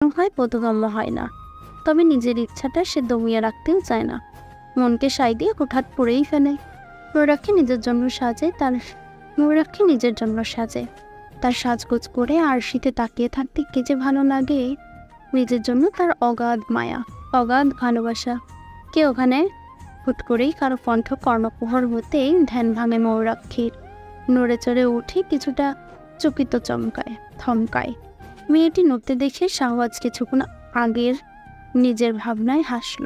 হয় বোধগম্য হয় না, তবে নিজের ইচ্ছাটা সে দমিয়ে রাখতেও চায় না। মনকে সায় দিয়ে হঠাৎ পড়েই ফেলে। ময়ূরাক্ষী নিজের জন্য সাজে, তার সাজগোজ করে আরশিতে তাকিয়ে থাকতে কে যে ভালো লাগে। নিজের জন্য তার অগাধ মায়া, অগাধ ভালোবাসা। কে ওখানে? হুট করেই কারো কণ্ঠ কর্ণকুহর হতেই ধ্যান ভাঙে ময়ূরাক্ষীর। নড়ে চড়ে উঠে কিছুটা চকিত থমকায়। মেয়েটি নড়তে দেখে শাহওয়াজ কিছুক্ষণ আগের নিজের ভাবনায় হাসল।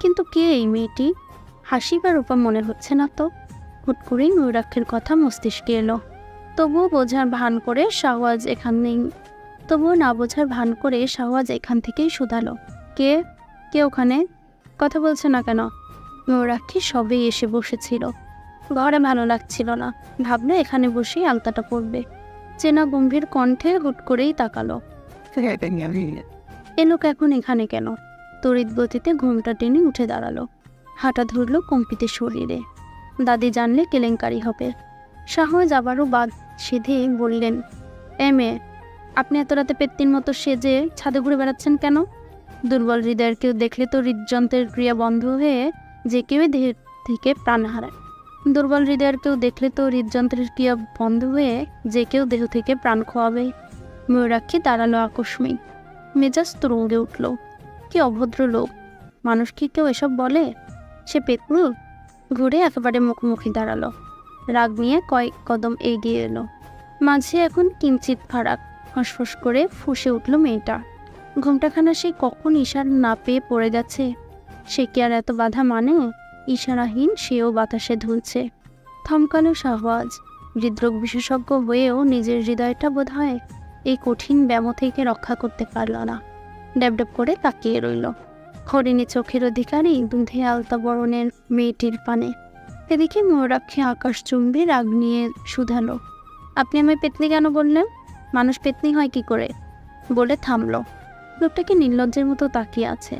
কিন্তু কে এই মেয়েটি? হাসিবার উপর মনে হচ্ছে না তো। হুট করেই ময়ূরাক্ষীর কথা মস্তিষ্কে এলো। তবুও না বোঝার ভান করে শাহওয়াজ এখান থেকেই শুধালো, কে কে ওখানে? কথা বলছে না কেন? ময়ূরাক্ষী সবেই এসে বসেছিল। ঘরে ভালো লাগছিল না, ভাবলো এখানে বসেই আলতাটা পড়বে। চেনা গম্ভীর কণ্ঠে হুট করেই তাকালো। এ লোক এখন এখানে কেন? তড়িৎ গতিতে ঘুমটা টেনে উঠে দাঁড়ালো, হাঁটা ধরল কম্পিত শরীরে। দাদি জানলে কেলেঙ্কারি হবে। শাহওয়াজ আবারও বাদ সেধে বললেন, মেয়ে, আপনি এত রাতে পেত্তির মতো সেজে ছাদে ঘুরে বেড়াচ্ছেন কেন? দুর্বল হৃদয়ের কেউ দেখলে তো হৃদযন্ত্রের ক্রিয়া বন্ধ হয়ে যে কেউ দেহ থেকে প্রাণ হারায়। দেহ থেকে প্রাণ খোয়াবে। ময়ূরাক্ষী দাঁড়ালো আকস্মিক, মেজাজ তরঙ্গে উঠল। কি অভদ্র লোক! মানুষ কি কেউ এসব বলে? সে পেতনি। ঘুরে একেবারে মুখোমুখি দাঁড়ালো, রাগ নিয়ে কয়েক কদম এগিয়ে এলো। মাঝে এখন কিঞ্চিত ফারাক। ফসফস করে ফুঁসে উঠল মেয়েটা। ঘুমটাখানা সে কখন ইশারা না পেয়ে পড়ে গেছে। সে কি আর এত বাধা মানে? ইশারাহীন সেও বাতাসে ধুলছে। থমকালো শাহওয়াজ। হৃদরোগ বিশেষজ্ঞ হয়েও নিজের হৃদয়টা বোধ হয় এই কঠিন ব্যামো থেকে রক্ষা করতে পারল না। ড্যাবড্যাব করে তাকিয়ে রইল হরিণী চোখের অধিকারী দুধে আলতা বরণের মেয়েটির পানে। এদিকে ময়ূরাক্ষী আকাশচুম্বী রাগ নিয়ে শুধালো, আপনি আমায় পেতনি কেন বললেন? মানুষ পেতনি হয় কি করে? বলে থামল। লোকটাকে নির্লজ্জের মতো তাকিয়ে আছে।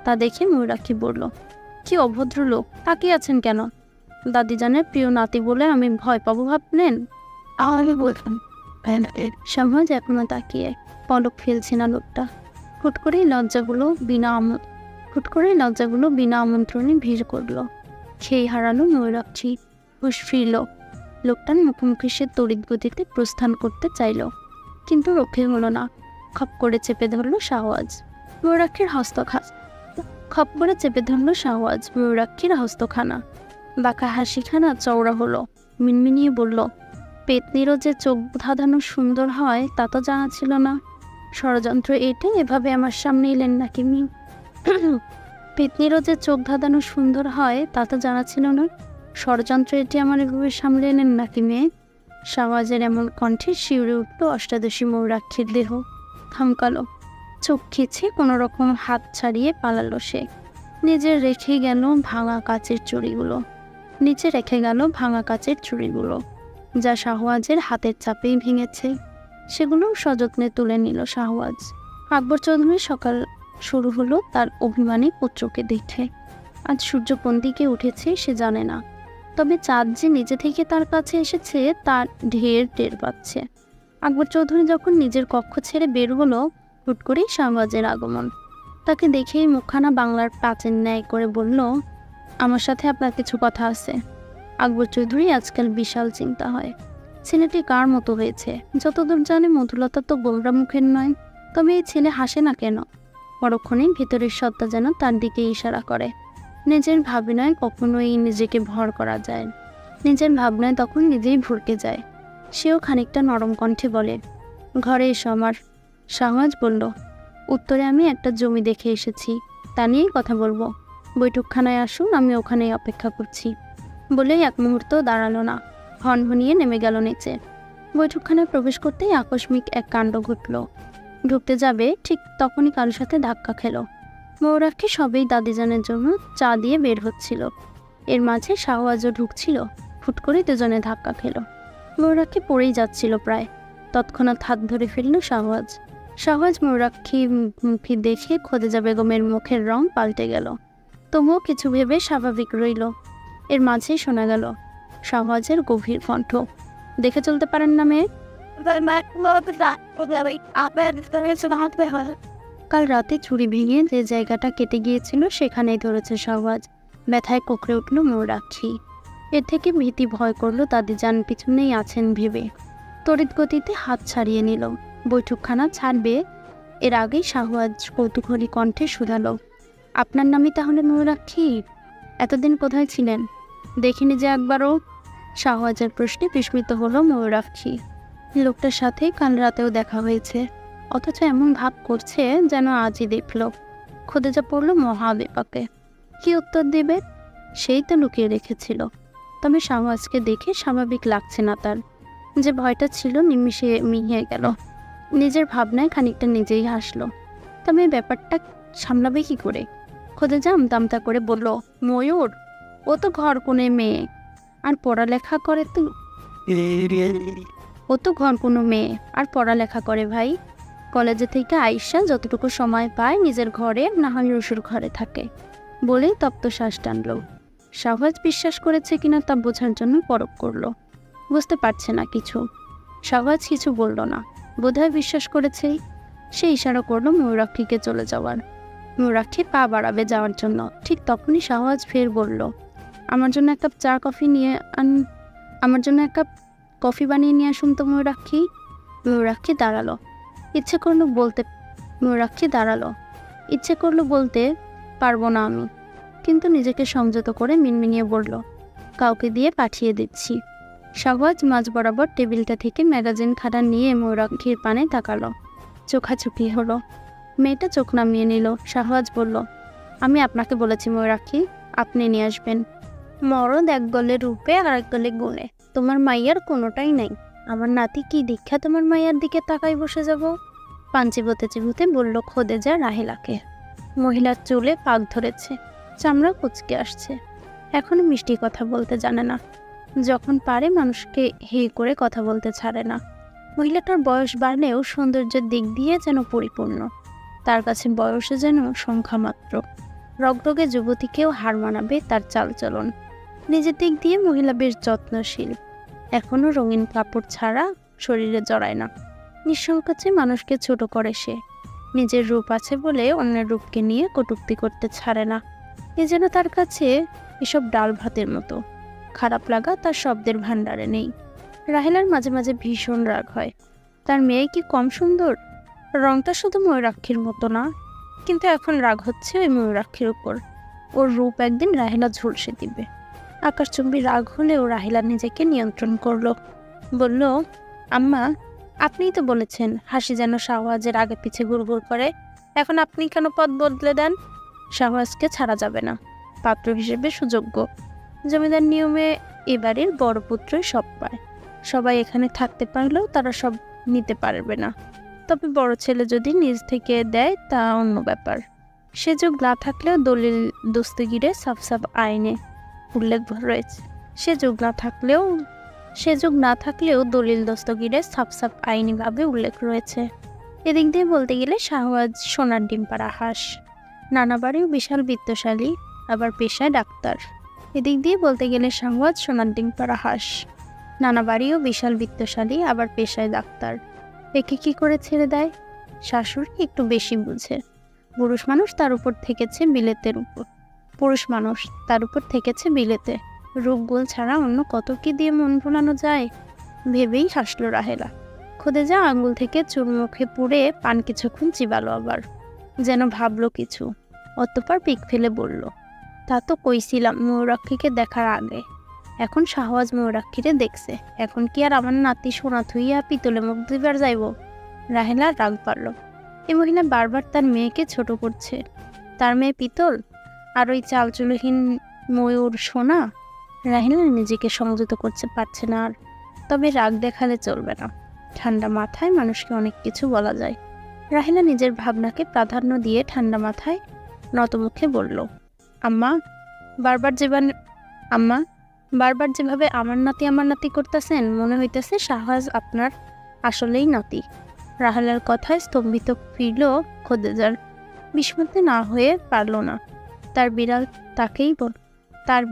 তা দেখে ময়ূরাক্ষী বলল, কি অভদ্র লোক! তাকিয়ে আছেন কেন? দাদিজানের প্রিয় নাতি বলে আমি ভয় পাবো ভাবলেন? আমি বললাম। শাহওয়াজ এখনো তাকিয়ে, পলক ফেলছে না লোকটা। হুট করেই লজ্জাগুলো বিনা আমন্ত্রণে ভিড় করল। খেই হারালো ময়ূরাক্ষী। হুঁশ ফিরল। লোকটার মুখোমুখি সে তড়িৎ গতিতে প্রস্থান করতে চাইল, কিন্তু রক্ষে হলো না। খপ করে চেপে ধরল শাহওয়াজ। ময়ূরাক্ষীর হস্তখানা। বাঁকা হাসিখানা চওড়া হলো। মিনমিনিয়ে বলল, পেতনিরও যে চোখ ধাঁধানো সুন্দর হয় তা তো জানা ছিল না। ষড়যন্ত্র এঁটে এভাবে আমার সামনে এলেন নাকি মি? পেতনিরও যে চোখ ধাঁধানো সুন্দর হয় তা তো জানা ছিল না। ষড়যন্ত্র এটি আমার এভাবে সামলে এলেন নাকি মেয়ে? শাহওয়াজের এমন কণ্ঠে শিউরে উঠল অষ্টাদশী ময়ূরাক্ষীর দেহ। থমকালো, চোখ খিচে কোনো রকম হাত ছাড়িয়ে পালালো সে। নিচে রেখে গেল ভাঙা কাচের চুড়িগুলো, যা শাহওয়াজের হাতের চাপেই ভেঙেছে। সেগুলো সযত্নে তুলে নিল শাহওয়াজ। আকবর চৌধুরীর সকাল শুরু হলো তার অভিমানী পুত্রকে দেখে। আজ সূর্য কোন দিকে উঠেছে সে জানে না, তবে চাঁদ যে নিজে থেকে তার কাছে এসেছে তার ঢের টের পাচ্ছে। আকবর চৌধুরী যখন নিজের কক্ষ ছেড়ে বের হলো, হুট করেই শাহওয়াজের আগমন। তাকে দেখেই মুখখানা বাংলার প্রাচীন ন্যায় করে বলল, আমার সাথে আপনার কিছু কথা আছে। আকবর চৌধুরী আজকাল বিশাল চিন্তা হয়। ছেলেটি কার মতো হয়েছে? যতদূর জানে মধুলতা তো গোমরা মুখের নয়, তবে এই ছেলে হাসে না কেন? পরক্ষণেই ভিতরের সত্তা যেন তার দিকে ইশারা করে। নিজের ভাবনায় কখনোই নিজেকে ভর করা যায়, নিজের ভাবনায় তখন নিজেই ভরকে যায়। সেও খানিকটা নরম কণ্ঠে বলে, ঘরে এসো আমার। শাহওয়াজ বলল, উত্তরে আমি একটা জমি দেখে এসেছি, তা নিয়েই কথা বলবো। বৈঠকখানায় আসুন, আমি ওখানেই অপেক্ষা করছি। বলেই এক মুহূর্ত দাঁড়ালো না, হনহনিয়ে নেমে গেল নিচে। বৈঠকখানায় প্রবেশ করতেই আকস্মিক এক কাণ্ড ঘটল। ঢুকতে যাবে ঠিক তখনই কারোর সাথে ধাক্কা খেল। ময়ূরাক্ষী সবেই দাদিজানের জন্য চা দিয়ে বের হচ্ছিল। এর মাঝে শাহওয়াজও ঢুকছিল। হুট করে দুজনে ধাক্কা খেল। ময়ূরাক্ষী পড়েই যাচ্ছিল প্রায়। তৎক্ষণাৎ হাত ধরে ফেলল শাহওয়াজ ময়ূরাক্ষী দেখে খোদেজা বেগমের মুখের রং পাল্টে গেল। তবুও কিছু ভেবে স্বাভাবিক রইল। এর মাঝেই শোনা গেল শাহওয়াজের গভীর কণ্ঠ, দেখে চলতে পারেন না মেয়ে? কাল রাতে ছুরি ভেঙে যে জায়গাটা কেটে গিয়েছিল সেখানেই ধরেছে শাহবাজ। ব্যথায় কোঁকড়ে উঠল ময়ূরাক্ষী। এর থেকে ভীতি ভয় করলো দাদিজান পিছনেই আছেন ভেবে। তড়িৎ গতিতে হাত ছাড়িয়ে নিল। বৈঠকখানা ছাড়বে এর আগেই শাহবাজ কৌতূহলী কণ্ঠে শুধালো, আপনার নামই তাহলে ময়ূরাক্ষী? এতদিন কোথায় ছিলেন? দেখিনি যে একবারও। শাহবাজের প্রশ্নে বিস্মিত হলো ময়ূরাক্ষী। লোকটার সাথে কাল রাতেও দেখা হয়েছে, অথচ এমন ভাব করছে যেন আজই দেখল। খোদেজা পড়ল মহাবিপাকে। কি উত্তর দেবে? সেই তো লুকিয়ে রেখেছিল। তবে শাহবাজকে দেখে স্বাভাবিক লাগছে না তার। যে ভয়টা ছিল নিমিষে মিহিয়ে গেল। নিজের ভাবনায় খানিকটা নিজেই হাসলো। তবে ব্যাপারটা সামলাবে কি করে? খোদেজা আমতা করে বলল, ময়ূর, ও তো ঘর কোণে মেয়ে আর পড়ালেখা করে। ও তো ঘর কোনো মেয়ে আর পড়ালেখা করে ভাই। কলেজে থেকে আইসা যতটুকু সময় পায় নিজের ঘরে, না হয় রসুর ঘরে থাকে। বলেই তপ্ত শ্বাস টানল। শাহবাজ বিশ্বাস করেছে কিনা তা বোঝার জন্য পরখ করল। বুঝতে পারছে না কিছু। শাহবাজ কিছু বলল না, বোধহয় বিশ্বাস করেছেই। সে ইশারা করলো ময়ূরাক্ষীকে চলে যাওয়ার। ময়ূরাক্ষী পা বাড়াবে যাওয়ার জন্য, ঠিক তখনই শাহবাজ ফের বলল, আমার জন্য এক কাপ কফি বানিয়ে নিয়ে আসুন তো ময়ূরাক্ষী। ময়ূরাক্ষী দাঁড়ালো। ইচ্ছে করলো বলতে পারবো না আমি, কিন্তু নিজেকে সংযত করে মিনমিনিয়ে বলল, কাউকে দিয়ে পাঠিয়ে দিচ্ছি। শাহবাজ মাঝ বরাবর টেবিলটা থেকে ম্যাগাজিন খাতা নিয়ে ময়ূরাক্ষীর পানে তাকালো। চোখাচোখি হলো। মেয়েটা চোখ নামিয়ে নিল। শাহবাজ বলল, আমি আপনাকে বলেছি ময়ূরাক্ষী, আপনি নিয়ে আসবেন। মরদ এক গলে রূপে আর এক গলে গুণে, তোমার মাইয়ার কোনোটাই নাই। আমার নাতি কি দীক্ষা তোমার মাইয়ার দিকে তাকাই বসে যাব? পান চিবোতে বলল খোদেজা রাহেলাকে। মহিলার চুলে পাক ধরেছে, চামড়া কুচকে আসছে। এখনো মিষ্টি কথা বলতে জানে না। যখন পারে মানুষকে হে করে কথা বলতে ছাড়ে না। মহিলাটার বয়স বাড়লেও সৌন্দর্যের দিক দিয়ে যেন পরিপূর্ণ। তার কাছে বয়সে যেন সংখ্যা মাত্র। রগরগে যুবতীকেও হার মানাবে তার চালচলন। নিজের দিক দিয়ে মহিলা বেশ যত্নশীল। এখনো রঙিন কাপড় ছাড়া শরীরে জড়ায় না। নিঃসংকোচে মানুষকে ছোট করে সে। নিজের রূপ আছে বলে অন্যের রূপকে নিয়ে কটূক্তি করতে ছাড়ে না। এ যেন তার কাছে এসব ডাল ভাতের মতো। খারাপ লাগা তার শব্দের ভাণ্ডারে নেই। রাহেলার মাঝে মাঝে ভীষণ রাগ হয়। তার মেয়ে কি কম সুন্দর? রংটা শুধু ময়ূরাক্ষীর মতো না, কিন্তু এখন রাগ হচ্ছে ওই ময়ূরাক্ষীর উপর। ওর রূপ একদিন রাহেলা ঝলসে দিবে। আকাশচুম্বী রাগ হলেও রাহেলা নিজেকে নিয়ন্ত্রণ করল। বলল, আম্মা, আপনিই তো বলেছেন হাসি যেন শাহবাজের আগে পিছে ঘুরঘুর করে। এখন আপনি কেন পথ বদলে দেন? শাহবাজকে ছাড়া যাবে না। পাত্র হিসেবে সুযোগ্য। জমিদার নিয়মে এবারের বড় পুত্রই সব পায়। সবাই এখানে থাকতে পারলেও তারা সব নিতে পারবে না। তবে বড় ছেলে যদি নিজ থেকে দেয় তা অন্য ব্যাপার। সে যুগ না থাকলেও দলিল দস্তগিরে সাফ সাফ আইনে উল্লেখ রয়েছে। সে যুগ না থাকলেও দলিল দস্তগিরে সাফ সাফ আইনিভাবে উল্লেখ রয়েছে। এদিক দিয়ে বলতে গেলে শাহবাজ সোনার ডিম পাড়া হাঁস। নানা বাড়িও বিশাল বিত্তশালী, আবার পেশায় ডাক্তার। এদিক দিয়ে বলতে গেলে শাহবাজ সোনার ডিম পাড়া হাঁস। নানা বাড়িও বিশাল বিত্তশালী, আবার পেশায় ডাক্তার। একে কি করে ছেড়ে দেয়? শাশুড়ি একটু বেশি বুঝে। পুরুষ মানুষ তার উপর থেকেছে বিলেতে। রূপগুল ছাড়া অন্য কত কি দিয়ে মন ভোলানো যায় ভেবেই হাসলো রাহেলা। খোদেজা আঙুল থেকে চুল মুখে পুড়ে পান কিছুক্ষণ চিবালো, আবার যেন ভাবলো কিছু। অতঃপর পিক ফেলে বলল, তা তো কইছিলাম ময়ূরাক্ষীকে দেখার আগে। এখন শাহবাজ ময়ূরাক্ষীরে দেখছে, এখন কি আর আমার নাতি সোনা থুইয়া পিতলে মুখ দিবার যাইব? রাহেলা রাগ পারল। এই মহিলা বারবার তার মেয়েকে ছোট করছে। তার মেয়ে পিতল আর ওই চালচুলহীন ময়ূর সোনা। রাহেলা নিজেকে সংযত করতে পারছে না আর। তবে রাগ দেখালে চলবে না। ঠান্ডা মাথায় মানুষকে অনেক কিছু বলা যায়। রাহেলা নিজের ভাবনাকে প্রাধান্য দিয়ে ঠান্ডা মাথায় নতমুখে বলল, আম্মা, বারবার যেভাবে আমার নাতি করতেছেন, মনে হইতেছে শাহবাজ আপনার আসলেই নাতি। রাহেলার কথায় স্তম্ভিত ফিরল খোদেজার। বিস্মিত না হয়ে পারল না। তার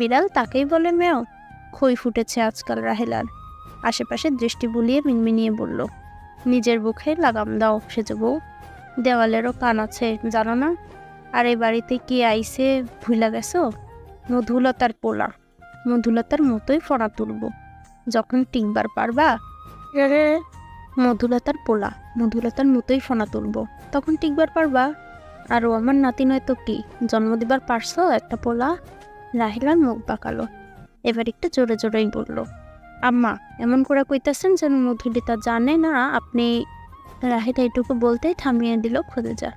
বিড়াল তাকেই বলে মেয়। খই ফুটেছে আজকাল রাহেলার। আশেপাশে দৃষ্টি বুলিয়ে মিনমিনিয়ে বলল, নিজের বুকে লাগাম দাও সেজ বউ। দেওয়ালেরও কান আছে, জানো না? আর এই বাড়িতে কি আইসে ভুলা গেছো? মধুলতার পোলা, মধুলতার মতোই ফোঁড়া তুলব যখন টিকবার পারবা। মধুলতার পোলা, মধুলতার মতোই ফোঁড়া তুলব তখন টিকবার পারবা। আর ও আমার নাতি নয় তো কি, জন্ম দিবার পারছো একটা পোলা? রাহিলার মুখ বাঁকালো, এবার একটু জোরে জোরেই বলল, আম্মা এমন করে কইতাছেন যেন মধুলিতা জানে না আপনি। রাহিলা এটুকু বলতেই থামিয়ে দিল খোদেজা।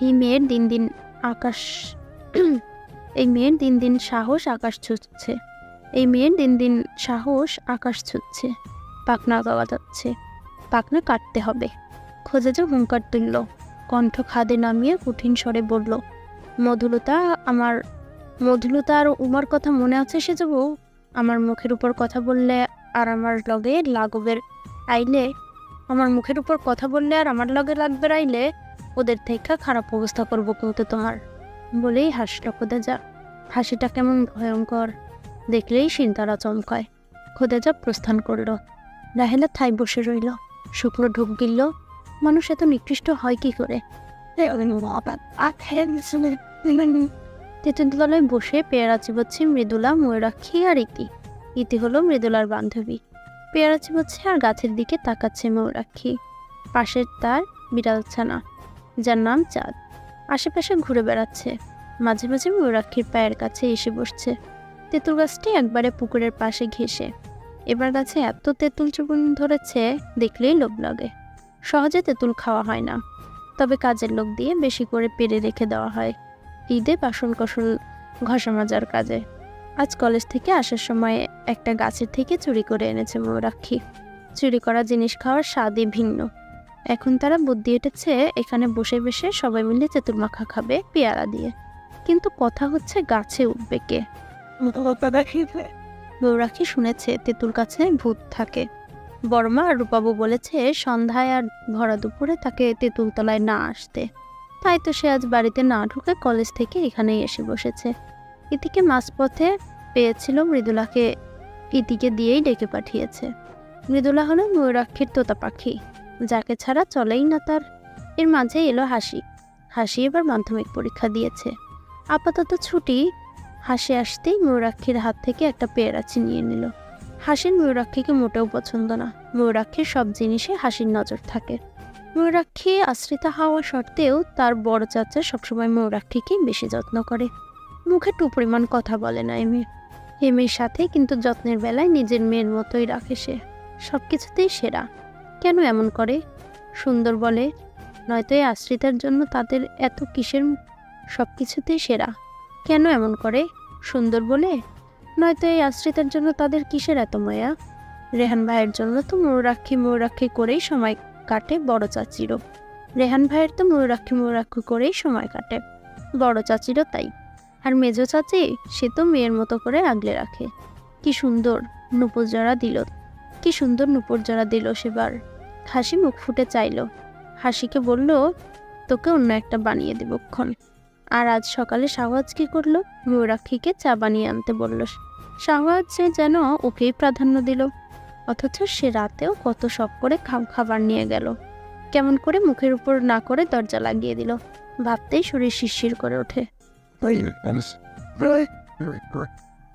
এই মেয়ের দিন দিন আকাশ এই মেয়ের দিন দিন সাহস আকাশ ছুটছে, এই মেয়ের দিন দিন সাহস আকাশ ছুটছে। পাখনা গাওয়া যাচ্ছে, পাখনা কাটতে হবে। খোঁজেজা হুঙ্কার তুলল, কণ্ঠ খাদে নামিয়ে কঠিন স্বরে বলল, মধুলতা আর উমার কথা মনে আছে সে যাবো? আমার মুখের উপর কথা বললে আর আমার লগে লাগবের আইলে ওদের থেকে খারাপ অবস্থা করবো কিন্তু তোমার। বলেই হাসল খোদেজা। হাসিটা কেমন ভয়ঙ্কর, দেখলেই সিনতারা চমকায়। খোদেজা প্রস্থান করল। রাহেলা ঠাই বসে রইল, শুকনো ঢোক গিলল। মানুষ এত নিকৃষ্ট হয় কি করে? তেঁতুল তলায় বসে পেয়ারা চিবোচ্ছে মৃদুলা, ময়ূরাক্ষী আর ইতি। ইতি হলো মৃদুলার বান্ধবী। পেয়ারা চিবোচ্ছে আর গাছের দিকে তাকাচ্ছে ময়ূরাক্ষী। পাশের তার বিড়াল ছানা, যার নাম চাঁদ, আশেপাশে ঘুরে বেড়াচ্ছে। মাঝে মাঝে ময়ূরাক্ষীর পায়ের কাছে এসে বসছে। তেঁতুল গাছটি একবারে পুকুরের পাশে ঘেঁষে। এবার গাছে এত তেঁতুল চুবুন ধরেছে, দেখলেই লোভ লাগে। সহজে তেঁতুল খাওয়া হয় না, তবে কাজের লোক দিয়ে বেশি করে পেরে রেখে দেওয়া হয় ঈদে বাসন কসল ঘষা মাজার কাজে। আজ কলেজ থেকে আসার সময় একটা গাছের থেকে চুরি করে এনেছে ময়ূরাক্ষী। চুরি করা জিনিস খাওয়ার স্বাদই ভিন্ন। এখন তারা বুদ্ধি এঁটেছে এখানে বসে বসে সবাই মিলে তেঁতুল মাখা খাবে পেয়ারা দিয়ে। কিন্তু কথা হচ্ছে গাছে উঠবে কে? ময়ূরাক্ষী শুনেছে তেঁতুল গাছে ভূত থাকে। বড়মা আর রূপাবু বলেছে সন্ধ্যায় আর ভরা দুপুরে তাকে তেঁতুল তলায় না আসতে। তাই তো সে আজ বাড়িতে না ঢুকে কলেজ থেকে এখানেই এসে বসেছে। ইতিকে মাঝপথে পেয়েছিল, মৃদুলাকে ইতিকে দিয়েই ডেকে পাঠিয়েছে। মৃদুলা হলো ময়ূরাক্ষীর তোতা পাখি, যাকে ছাড়া চলেই না তার। এর মাঝে এলো হাসি। হাসি এবার মাধ্যমিক পরীক্ষা দিয়েছে, আপাতত ছুটি। হাসি আসতেই ময়ূরাক্ষীর হাত থেকে একটা পেয়ারা ছিনিয়ে নিল। হাসির ময়ূরাক্ষীকে মোটেও পছন্দ না। ময়ূরাক্ষীর সব জিনিসে হাসির নজর থাকে। ময়ূরাক্ষী আশ্রিতা হওয়া সত্ত্বেও তার বড় চাচা সবসময় ময়ূরাক্ষীকে বেশি যত্ন করে। মুখে টু পরিমাণ কথা বলে না এ মেয়ের সাথে, কিন্তু যত্নের বেলায় নিজের মেয়ের মতোই রাখে সে। সব কিছুতেই সেরা। কেন এমন করে? সুন্দর বলে, নয়তো এই আশ্রিতার জন্য তাদের এত কিসের? সব কিছুতেই সেরা। কেন এমন করে? সুন্দর বলে, নয়তো এই আশ্রিতার জন্য তাদের কিসের এত মায়া? রেহান ভাইয়ের জন্য তো ময়ূরাক্ষী করেই সময় কাটে বড় চাচিরও। রেহান ভাইয়ের তো ময়ূরাক্ষী করেই সময় কাটে, বড় চাচিরও তাই। আর মেজো চাচি, সে তো মেয়ের মতো করে আগলে রাখে। কি সুন্দর নুপুর জোড়া দিল সেবার। হাসি মুখ ফুটে চাইল। হাসিকে বলল, তোকে অন্য একটা বানিয়ে দেবক্ষণ। আর আজ সকালে শাহওয়াজ কি করলো? ময়ূরাক্ষীকে চা বানিয়ে আনতে বলল। শাহওয়াজ সে যেন ওকেই প্রাধান্য দিল, অথচ সে রাতেও কত শখ করে খাবার নিয়ে গেল। কেমন করে মুখের উপর না করে দরজা লাগিয়ে দিল। ভাবতেই শরীর শিরশির করে ওঠে।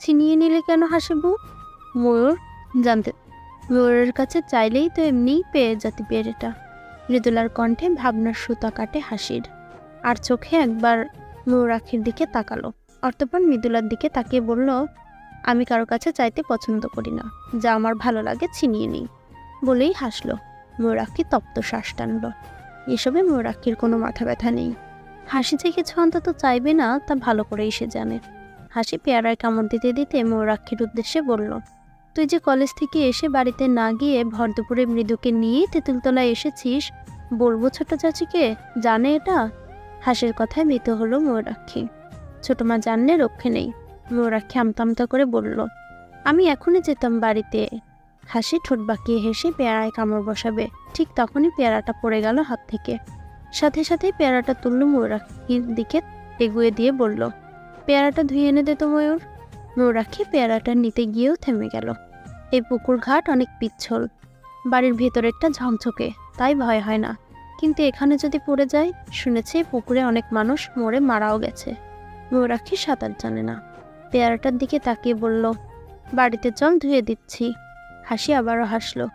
ছিনিয়ে নিলে কেন হাসিবু? ময়ূরের কাছে চাইলেই তো এমনিই পেয়ে যেতে পেরেটা। মৃদুলার কণ্ঠে ভাবনার সুতা কাটে হাসির। আর চোখে একবার ময়ূরাক্ষীর দিকে তাকালো, অর্থপর মৃদুলার দিকে তাকিয়ে বলল, আমি কারো কাছে চাইতে পছন্দ করি না, যা আমার ভালো লাগে ছিনিয়ে নিই। বলেই হাসলো। ময়ূরাক্ষী তপ্ত শ্বাস টানল। এসবে ময়ূরাক্ষীর কোনো মাথা ব্যথা নেই। হাসি যে কিছু অন্তত চাইবে না তা ভালো করেই সে জানে। হাসি পেয়ারায় কামড় দিতে দিতে ময়ূরাক্ষীর উদ্দেশ্যে বলল, তুই যে কলেজ থেকে এসে বাড়িতে না গিয়ে ভর দুপুরে মৃদুকে নিয়ে তেঁতুলতলায় এসেছিস, বলবো ছোট চাচিকে? জানে এটা? হাসির কথায় ভীত হলো ময়ূরাক্ষী। ছোট মা জানলে রক্ষে নেই। ময়ূরাক্ষী আমতা করে বলল, আমি এখনই যেতাম বাড়িতে। হাসি ঠোঁট বাঁকিয়ে হেসে পেয়ারায় কামড় বসাবে, ঠিক তখনই পেয়ারাটা পড়ে গেল হাত থেকে। সাথে সাথেই পেয়ারাটা তুলল, ময়ূরাক্ষীর দিকে এগুয়ে দিয়ে বলল, পেয়ারাটা ধুয়ে এনে দে তো ময়ূর। ময়ূরাক্ষী পেয়ারাটা নিতে গিয়েও থেমে গেল। এই পুকুর ঘাট অনেক পিচ্ছল, বাড়ির ভেতরেরটা ঝকঝকে, তাই ভয় হয় না, কিন্তু এখানে যদি পড়ে যায়, শুনেছি পুকুরে অনেক মানুষ মরে মারাও গেছে। ময়ূরাক্ষী সাঁতার জানে না। পেয়ারাটার দিকে তাকিয়ে বলল, বাড়িতে চল, ধুয়ে দিচ্ছি। হাসি আবারও হাসলো,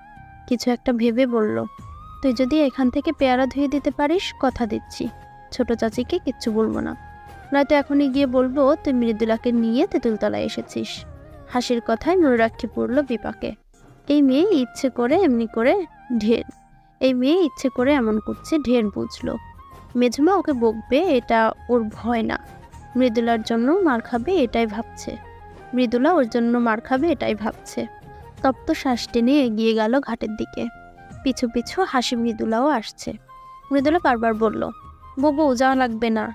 কিছু একটা ভেবে বলল, তুই যদি এখান থেকে পেয়ারা ধুয়ে দিতে পারিস, কথা দিচ্ছি ছোট চাচিকে কিচ্ছু বলবো না, নয়তো এখনই গিয়ে বলবো তুই মৃদুলাকে নিয়ে তেঁতুলতলায় এসেছিস। হাসির কথায় ময়ূরাক্ষী পড়ল বিপাকে। এই মেয়ে ইচ্ছে করে এমন করছে, ঢের বুঝলো। মেঝমা ওকে বকবে, এটা ওর ভয় না। মৃদুলা ওর জন্য মার খাবে এটাই ভাবছে। তপ্ত শ্বাস টেনে এগিয়ে গেল ঘাটের দিকে। পিছু পিছু হাসি মৃদুলাও আসছে। মৃদুলা বারবার বলল, বুবু যাওয়া লাগবে না,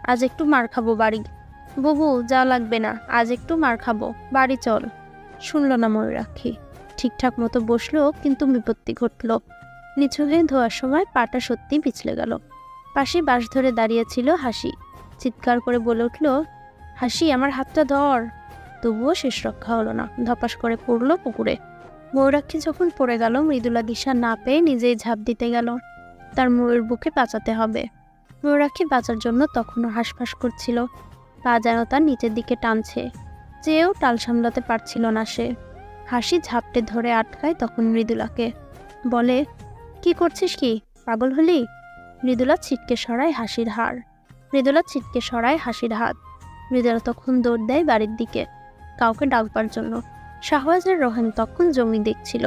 আজ একটু মার খাবো, বাড়ি চল। শুনল না ময়ূরাক্ষী। ঠিকঠাক মতো বসলো, কিন্তু বিপত্তি ঘটল। নিচু হয়ে ধোয়ার সময় পাটা সত্যি পিছলে গেল। পাশে বাঁশ ধরে দাঁড়িয়েছিল হাসি। চিৎকার করে বলে উঠল, হাসি আমার হাতটা ধর। তবুও শেষ রক্ষা হলো না, ধপাস করে পড়ল পুকুরে। ময়ূরাক্ষী যখন পড়ে গেল, মৃদুলা দিশা না পেয়ে নিজেই ঝাঁপ দিতে গেল। তার ময়ূর বুকে বাঁচাতে হবে। ময়ূরাক্ষী বাঁচার জন্য তখনও হাঁসফাঁস করছিল। পা যেন তার নিচের দিকে টানছে, চেয়েও টাল সামলাতে পারছিল না সে। হাসি ঝাপটে ধরে আটকায় তখন মৃদুলাকে, বলে, কি করছিস কি, পাগল হলি? মৃদুলা ছিটকে সরায় হাসির হাত। মৃদুলা তখন দৌড় দেয় বাড়ির দিকে, কাউকে ডাকবার জন্য। শাহওয়াজ আর রোহান তখন জমি দেখছিল।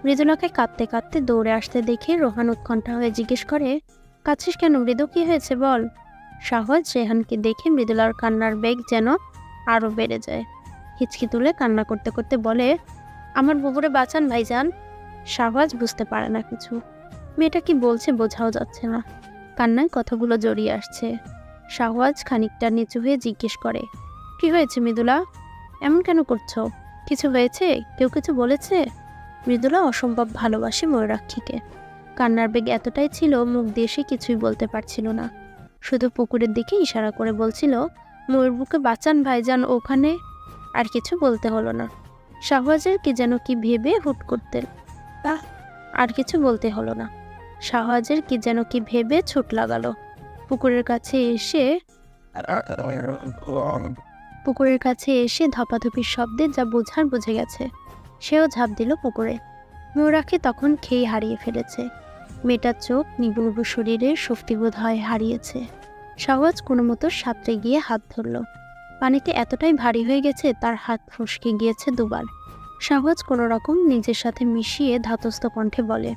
মৃদুলাকে কাঁদতে কাঁদতে দৌড়ে আসতে দেখে রোহান উৎকণ্ঠা হয়ে জিজ্ঞেস করে, কাঁদছিস কেন মৃদু, কি হয়েছে বল? শাহওয়াজ রেহানকে দেখে মৃদুলার কান্নার বেগ যেন আরও বেড়ে যায়। হিচকি তুলে কান্না করতে করতে বলে, আমার বুবুরে বাঁচান ভাইজান। শাহওয়াজ বুঝতে পারে না কিছু। মেয়েটা কি বলছে বোঝাও যাচ্ছে না, কান্নায় কথাগুলো জড়িয়ে আসছে। শাহওয়াজ খানিকটা নিচু হয়ে জিজ্ঞেস করে, কি হয়েছে মৃদুলা, এমন কেন করছো? কিছু হয়েছে? কেউ কিছু বলেছে? মৃদুলা অসম্ভব ভালোবাসে ময়ূরাক্ষীকে। কান্নার বেগ এতটাই ছিল, মুখ দিয়ে সে কিছুই বলতে পারছিল না। শুধু পুকুরের দিকে ইশারা করে বলছিল, ময়ূর বুকে বাঁচান ভাইজান ওখানে। আর কিছু বলতে হলো না। শাহওয়াজের কি যেন কি ভেবে ছুট লাগালো। পুকুরের কাছে এসে ধপাধপির শব্দে যা বোঝার বুঝে গেছে। সেও ঝাঁপ দিল পুকুরে। ময়ূরাক্ষী তখন খেয়ে হারিয়ে ফেলেছে। মেয়েটার চোখ, নিবুড় শরীরের শক্তিবোধ হয় হারিয়েছে। শাহওয়াজ কোনো মতো সাঁতরে গিয়ে হাত ধরল। পানিতে এতটাই ভারী হয়ে গেছে তার হাত ফসকে গিয়েছে দুবার। শাহওয়াজ কোনো রকম নিজের সাথে মিশিয়ে ধাতস্থ কণ্ঠে বলে,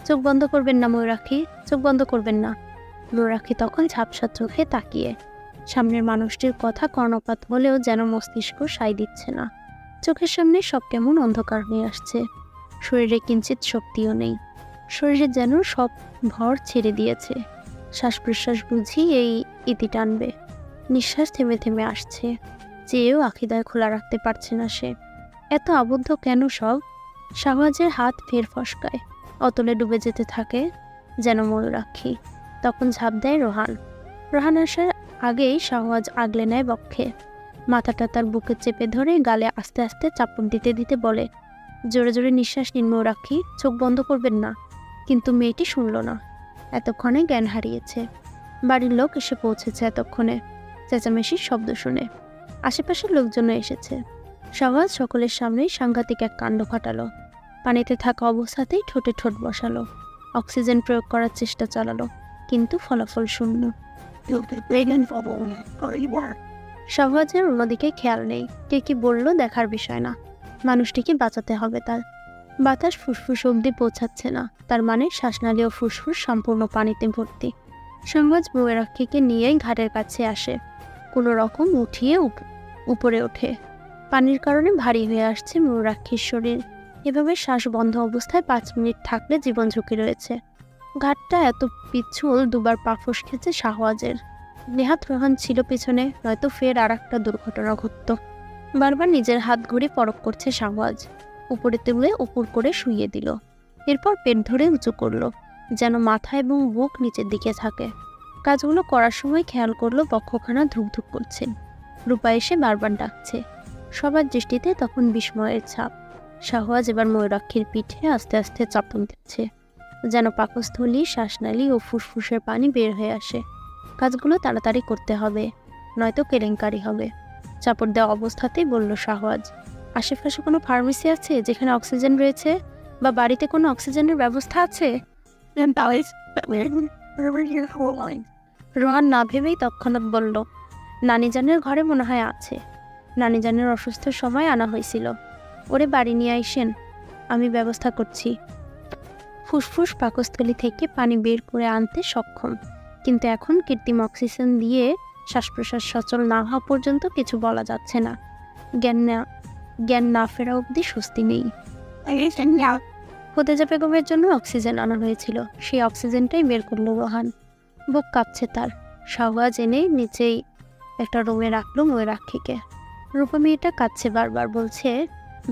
চোখ বন্ধ করবেন না ময়ূরাক্ষী, চোখ বন্ধ করবেন না। ময়ূরাক্ষী তখন ঝাপসা চোখে তাকিয়ে। সামনের মানুষটির কথা কর্ণপাত হলেও যেন মস্তিষ্ক সায় দিচ্ছে না। চোখের সামনে সব কেমন অন্ধকার হয়ে আসছে। শরীরে কিঞ্চিত শক্তিও নেই। শরীরে যেন সব ভর ছেড়ে দিয়েছে। শ্বাস প্রশ্বাস বুঝি এই ইতি টানবে। নিঃশ্বাস থেমে থেমে আসছে। চেয়েও আখিদায় খোলা রাখতে পারছে না সে। এত আবদ্ধ কেন সব? শাহওয়াজের হাত ফের ফসকায়, অতলে ডুবে যেতে থাকে যেন ময়ূরাক্ষী। তখন ঝাঁপ দেয় রোহান আসার আগেই শাহওয়াজ আগলে নেয় বক্ষে। মাথাটা তার বুকে চেপে ধরে গালে আস্তে আস্তে চাপড় দিতে দিতে বলে, জোরে জোরে নিঃশ্বাস নিন ময়ূরাক্ষী, চোখ বন্ধ করবেন না। কিন্তু মেয়েটি শুনল না। এতক্ষণে জ্ঞান হারিয়েছে। বাড়ির লোক এসে পৌঁছেছে এতক্ষণে, চেঁচামেচির শব্দ শুনে। আশেপাশের লোকজনও এসেছে। শাহওয়াজ সকলের সামনেই সাংঘাতিক এক কাণ্ড ঘটালো। পানিতে থাকা অবস্থাতেই ঠোঁটে ঠোঁট বসালো। অক্সিজেন প্রয়োগ করার চেষ্টা চালালো, কিন্তু ফলাফল শূন্য। শাহওয়াজের অন্যদিকে খেয়াল নেই। কে কি বলল দেখার বিষয় না। মানুষটিকে বাঁচাতে হবে তার। বাতাস ফুসফুস অবধি পৌঁছাচ্ছে না, তার মানে শ্বাসনালী ও ফুসফুস সম্পূর্ণ পানিতে ভর্তি। শাহওয়াজ ময়ূরাক্ষীকে নিয়েই ঘাটের কাছে আসে। কোনো রকম উঠিয়ে উপরে ওঠে। পানির কারণে ভারী হয়ে আসছে ময়ূরাক্ষীর শরীর। এভাবে শ্বাস বন্ধ অবস্থায় 5 মিনিট থাকলে জীবন ঝুঁকি রয়েছে। ঘাটটা এত পিছল, দুবার পা ফসকেছে শাহওয়াজের। নেহাত রোহান ছিল পিছনে, নয়তো ফের আর একটা দুর্ঘটনা ঘটত। বারবার নিজের হাত ঘুরে পরখ করছে শাহওয়াজ। উপরে তুলে উপর করে শুইয়ে দিল। এরপর পেট ধরে উঁচু করলো, যেন মাথা এবং বুক নিচের দিকে থাকে। কাজগুলো করার সময় খেয়াল করলো বক্ষখানা ধুকধুক করছে। রূপা এসে বারবার ডাকছে। সবার দৃষ্টিতে তখন বিস্ময়ের ছাপ। শাহওয়াজ এবার ময়ূরাক্ষীর পিঠে আস্তে আস্তে চাপন দিচ্ছে, যেন পাকস্থলী, শ্বাসনালী ও ফুসফুসের পানি বের হয়ে আসে। কাজগুলো তাড়াতাড়ি করতে হবে, নয়তো কেলেঙ্কারি হবে। চাপড় দেওয়া অবস্থাতেই বলল শাহওয়াজ, আশেপাশে কোনো ফার্মেসি আছে যেখানে অক্সিজেন রয়েছে, বা বাড়িতে কোনো অক্সিজেনের ব্যবস্থা আছে? রোহান না ভেবেই তৎক্ষণাৎ বলল, নানিজানের ঘরে মনে হয় আছে। নানিজানের অসুস্থ সময় আনা হয়েছিল, ওরে বাড়ি নিয়ে আইসেন, আমি ব্যবস্থা করছি। ফুসফুস পাকস্থলী থেকে পানি বের করে আনতে সক্ষম, কিন্তু এখন কৃত্রিম অক্সিজেন দিয়ে শ্বাস প্রশ্বাস সচল না হওয়া পর্যন্ত কিছু বলা যাচ্ছে না। জ্ঞান না ফেরা অবধি স্বস্তি নেই। খোদেজা বেগমের জন্য অক্সিজেন আনা হয়েছিল, সেই অক্সিজেনটাই বের করলো রোহান। বুক কাঁপছে তার। শাহওয়াজ এনে নিচেই একটা রুমে রাখলো ময়ূরাক্ষীকে। রূপা মেয়েটা কাঁদছে, বারবার বলছে,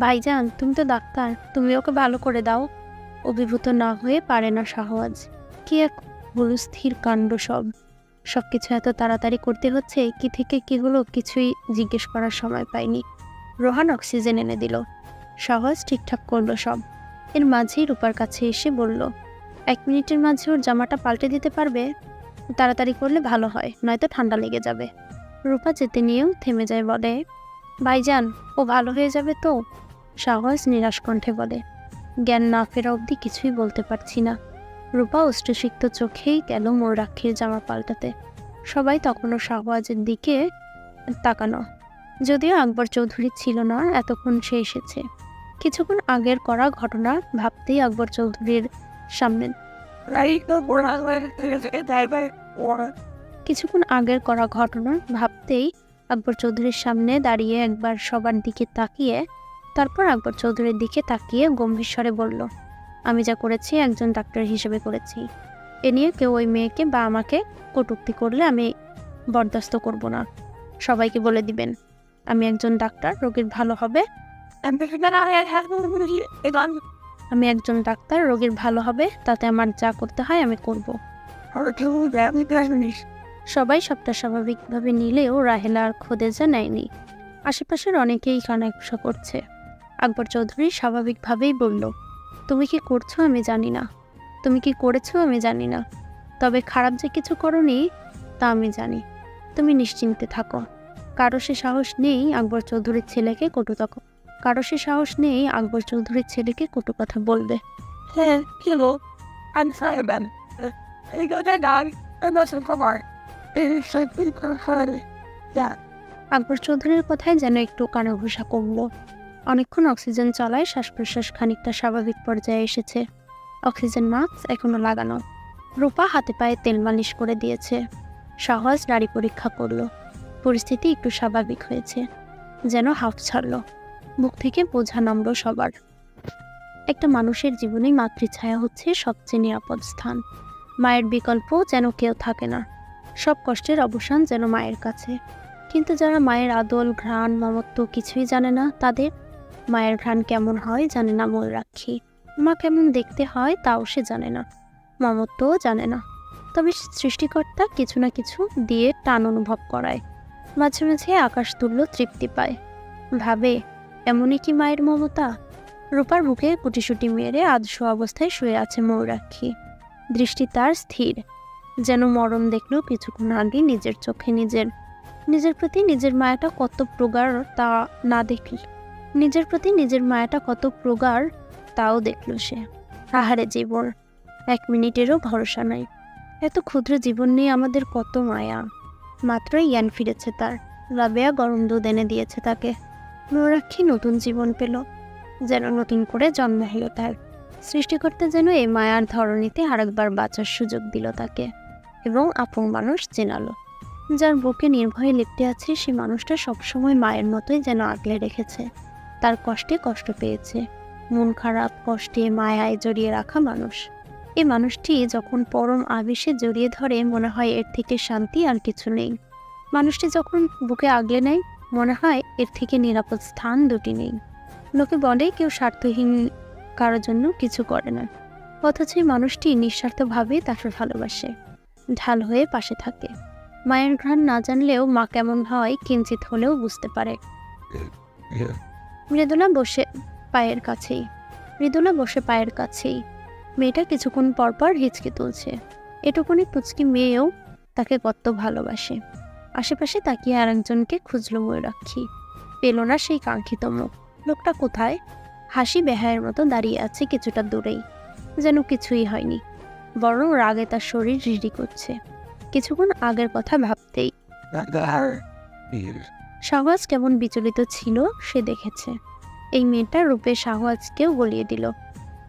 ভাইজান তুমি তো ডাক্তার, তুমি ওকে ভালো করে দাও। অভিভূত না হয়ে পারে না শাহওয়াজ। কি এক স্থির কাণ্ড সব। সবকিছু এত তাড়াতাড়ি করতে হচ্ছে, কি থেকে কি হলো কিছুই জিজ্ঞেস করার সময় পাইনি। রোহান অক্সিজেন এনে দিল, শাহওয়াজ ঠিকঠাক করলো সব। এর মাঝেই রূপার কাছে এসে বলল, 1 মিনিটের মাঝে ওর জামাটা পাল্টে দিতে পারবে? তাড়াতাড়ি করলে ভালো হয়, নয়তো ঠান্ডা লেগে যাবে। রূপা যেতে নিয়েও থেমে যায়, বলে, ভাইজান ও ভালো হয়ে যাবে তো? শাহওয়াজ নিরাশ কণ্ঠে বলে, জ্ঞান না ফেরা অবধি কিছুই বলতে পারছি না। রূপা অশ্রুসিক্ত চোখেই গেল ময়ূরাক্ষীর জামা পাল্টাতে। সবাই তখনও শাহওয়াজের দিকে তাকানো, যদিও আকবর চৌধুরী ছিল না এতক্ষণ সে এসেছে। কিছুক্ষণ আগের করা ঘটনা ভাবতেই আকবর চৌধুরীর সামনে আকবর চৌধুরীর সামনে দাঁড়িয়ে একবার সবার দিকে তাকিয়ে, তারপর আকবর চৌধুরীর দিকে তাকিয়ে গম্ভীর স্বরে বলল, আমি যা করেছি একজন ডাক্তার হিসেবে করেছি। এ নিয়ে কেউ ওই মেয়েকে বা আমাকে কটূক্তি করলে আমি বরদাস্ত করব না। সবাইকে বলে দিবেন, আমি একজন ডাক্তার, রোগীর ভালো হবে। আমি একজন ডাক্তার, রোগীর ভালো হবে, তাতে আমার যা করতে হয় আমি করব। সবাই সবটা স্বাভাবিকভাবে নিলেও রাহেলা আর খোদেজা নেয়নি। আশেপাশের অনেকেই কানাঘুষা করছে। আকবর চৌধুরী স্বাভাবিকভাবেই বলল, তুমি কি করছো আমি জানি না, তুমি কি করেছো আমি জানি না, তবে খারাপ যে কিছু করোনি তা আমি জানি। তুমি নিশ্চিন্তে থাকো। কারো সে সাহস নেই আকবর চৌধুরীর ছেলেকে কটু কথা বলবে। আকবর চৌধুরীর কথায় যেন একটু কানাঘুষা কমল। অনেকক্ষণ অক্সিজেন চলায় শ্বাস প্রশ্বাস খানিকটা স্বাভাবিক পর্যায়ে এসেছে। অক্সিজেন মাস্ক এখনো লাগানো। রূপা হাতে পায়ে তেল মালিশ করে দিয়েছে। শাহওয়াজ নাড়ি পরীক্ষা করলো। পরিস্থিতি একটু স্বাভাবিক হয়েছে, যেন হাফ ছাড়ল। বুক থেকে বোঝা নামল সবার। একটা মানুষের জীবনে মাতৃছায়া হচ্ছে সবচেয়ে নিরাপদ স্থান। মায়ের বিকল্প যেন কেউ থাকে না। সব কষ্টের অবসান যেন মায়ের কাছে। কিন্তু যারা মায়ের আদল, ঘ্রাণ, মমত্ব কিছুই জানে না, তাদের মায়ের ঘ্রাণ কেমন হয় জানে না ময়ূরাক্ষী। মা কেমন দেখতে হয় তাও সে জানে না, মমত্বও জানে না। তবে সৃষ্টিকর্তা কিছু না কিছু দিয়ে টান অনুভব করায়। মাঝে মাঝে আকাশ তুল্য তৃপ্তি পায়। ভাবে, এমনই কি মায়ের মমতা? রূপার বুকে কুটিসুটি মেরে আধশো অবস্থায় শুয়ে আছে ময়ূরাক্ষী। দৃষ্টি তার স্থির, যেন মরণ দেখলেও কিছুক্ষণ আগে নিজের চোখে নিজের প্রতি নিজের মায়াটা কত প্রগাঢ় তা না দেখল। নিজের প্রতি নিজের মায়াটা কত প্রগাঢ় তাও দেখল সে। আহারে জীবন, 1 মিনিটেরও ভরসা নাই। এত ক্ষুদ্র জীবন নিয়ে আমাদের কত মায়া। মাত্রই জ্ঞান ফিরেছে তার। রাবেয়া গরম দুধ এনে দিয়েছে তাকে। ময়ূরাক্ষী নতুন জীবন পেল, যেন নতুন করে জন্ম হলো তার। সৃষ্টিকর্তা যেন এই মায়ার ধরনীতে আরেকবার বাঁচার সুযোগ দিল তাকে, এবং আপন মানুষ চেনালো। যার বুকে নির্ভয়ে লিপ্টে আছে সে মানুষটা সবসময় মায়ের মতোই যেন আগলে রেখেছে। তার কষ্টে কষ্ট পেয়েছে, মন খারাপ, কষ্টে, মায়ায় জড়িয়ে রাখা মানুষ। এই মানুষটি যখন পরম আবেশে জড়িয়ে ধরে মনে হয় এর থেকে শান্তি আর কিছু নেই। মানুষটি যখন বুকে আগলে নেয় মনে হয় এর থেকে নিরাপদ স্থান দুটি নেই। লোকে বলে কেউ স্বার্থহীন কারোর জন্য কিছু করে না, অথচ এই মানুষটি নিঃস্বার্থভাবে তাকে ভালোবাসে, ঢাল হয়ে পাশে থাকে। মায়ের ঘ্রাণ না জানলেও মা কেমন হয় কিঞ্চিত হলেও বুঝতে পারে। মৃদুলা পায়ের কাছেই। মৃদুলা বসে পায়ের কাছেই। মেয়েটা কিছুক্ষণ পর পর হিচকে তুলছে। এটুকুনি পুচকি মেয়েও তাকে কত ভালোবাসে। আশেপাশে তাকিয়ে আরেকজনকে খুঁজল ময়ূরাক্ষী। পেল না সেই কাঙ্ক্ষিত মুখ। লোকটা কোথায়? হাসি বেহায়ের মতো দাঁড়িয়ে আছে কিছুটা দূরেই, যেন কিছুই হয়নি, বরং রাগে তার শরীর রিড়ি করছে। কিছুক্ষণ আগের কথা ভাবতেই শাহওয়াজ কেমন বিচলিত ছিল সে দেখেছে। এই মেয়েটার রূপে শাহওয়াজকেও গলিয়ে দিল।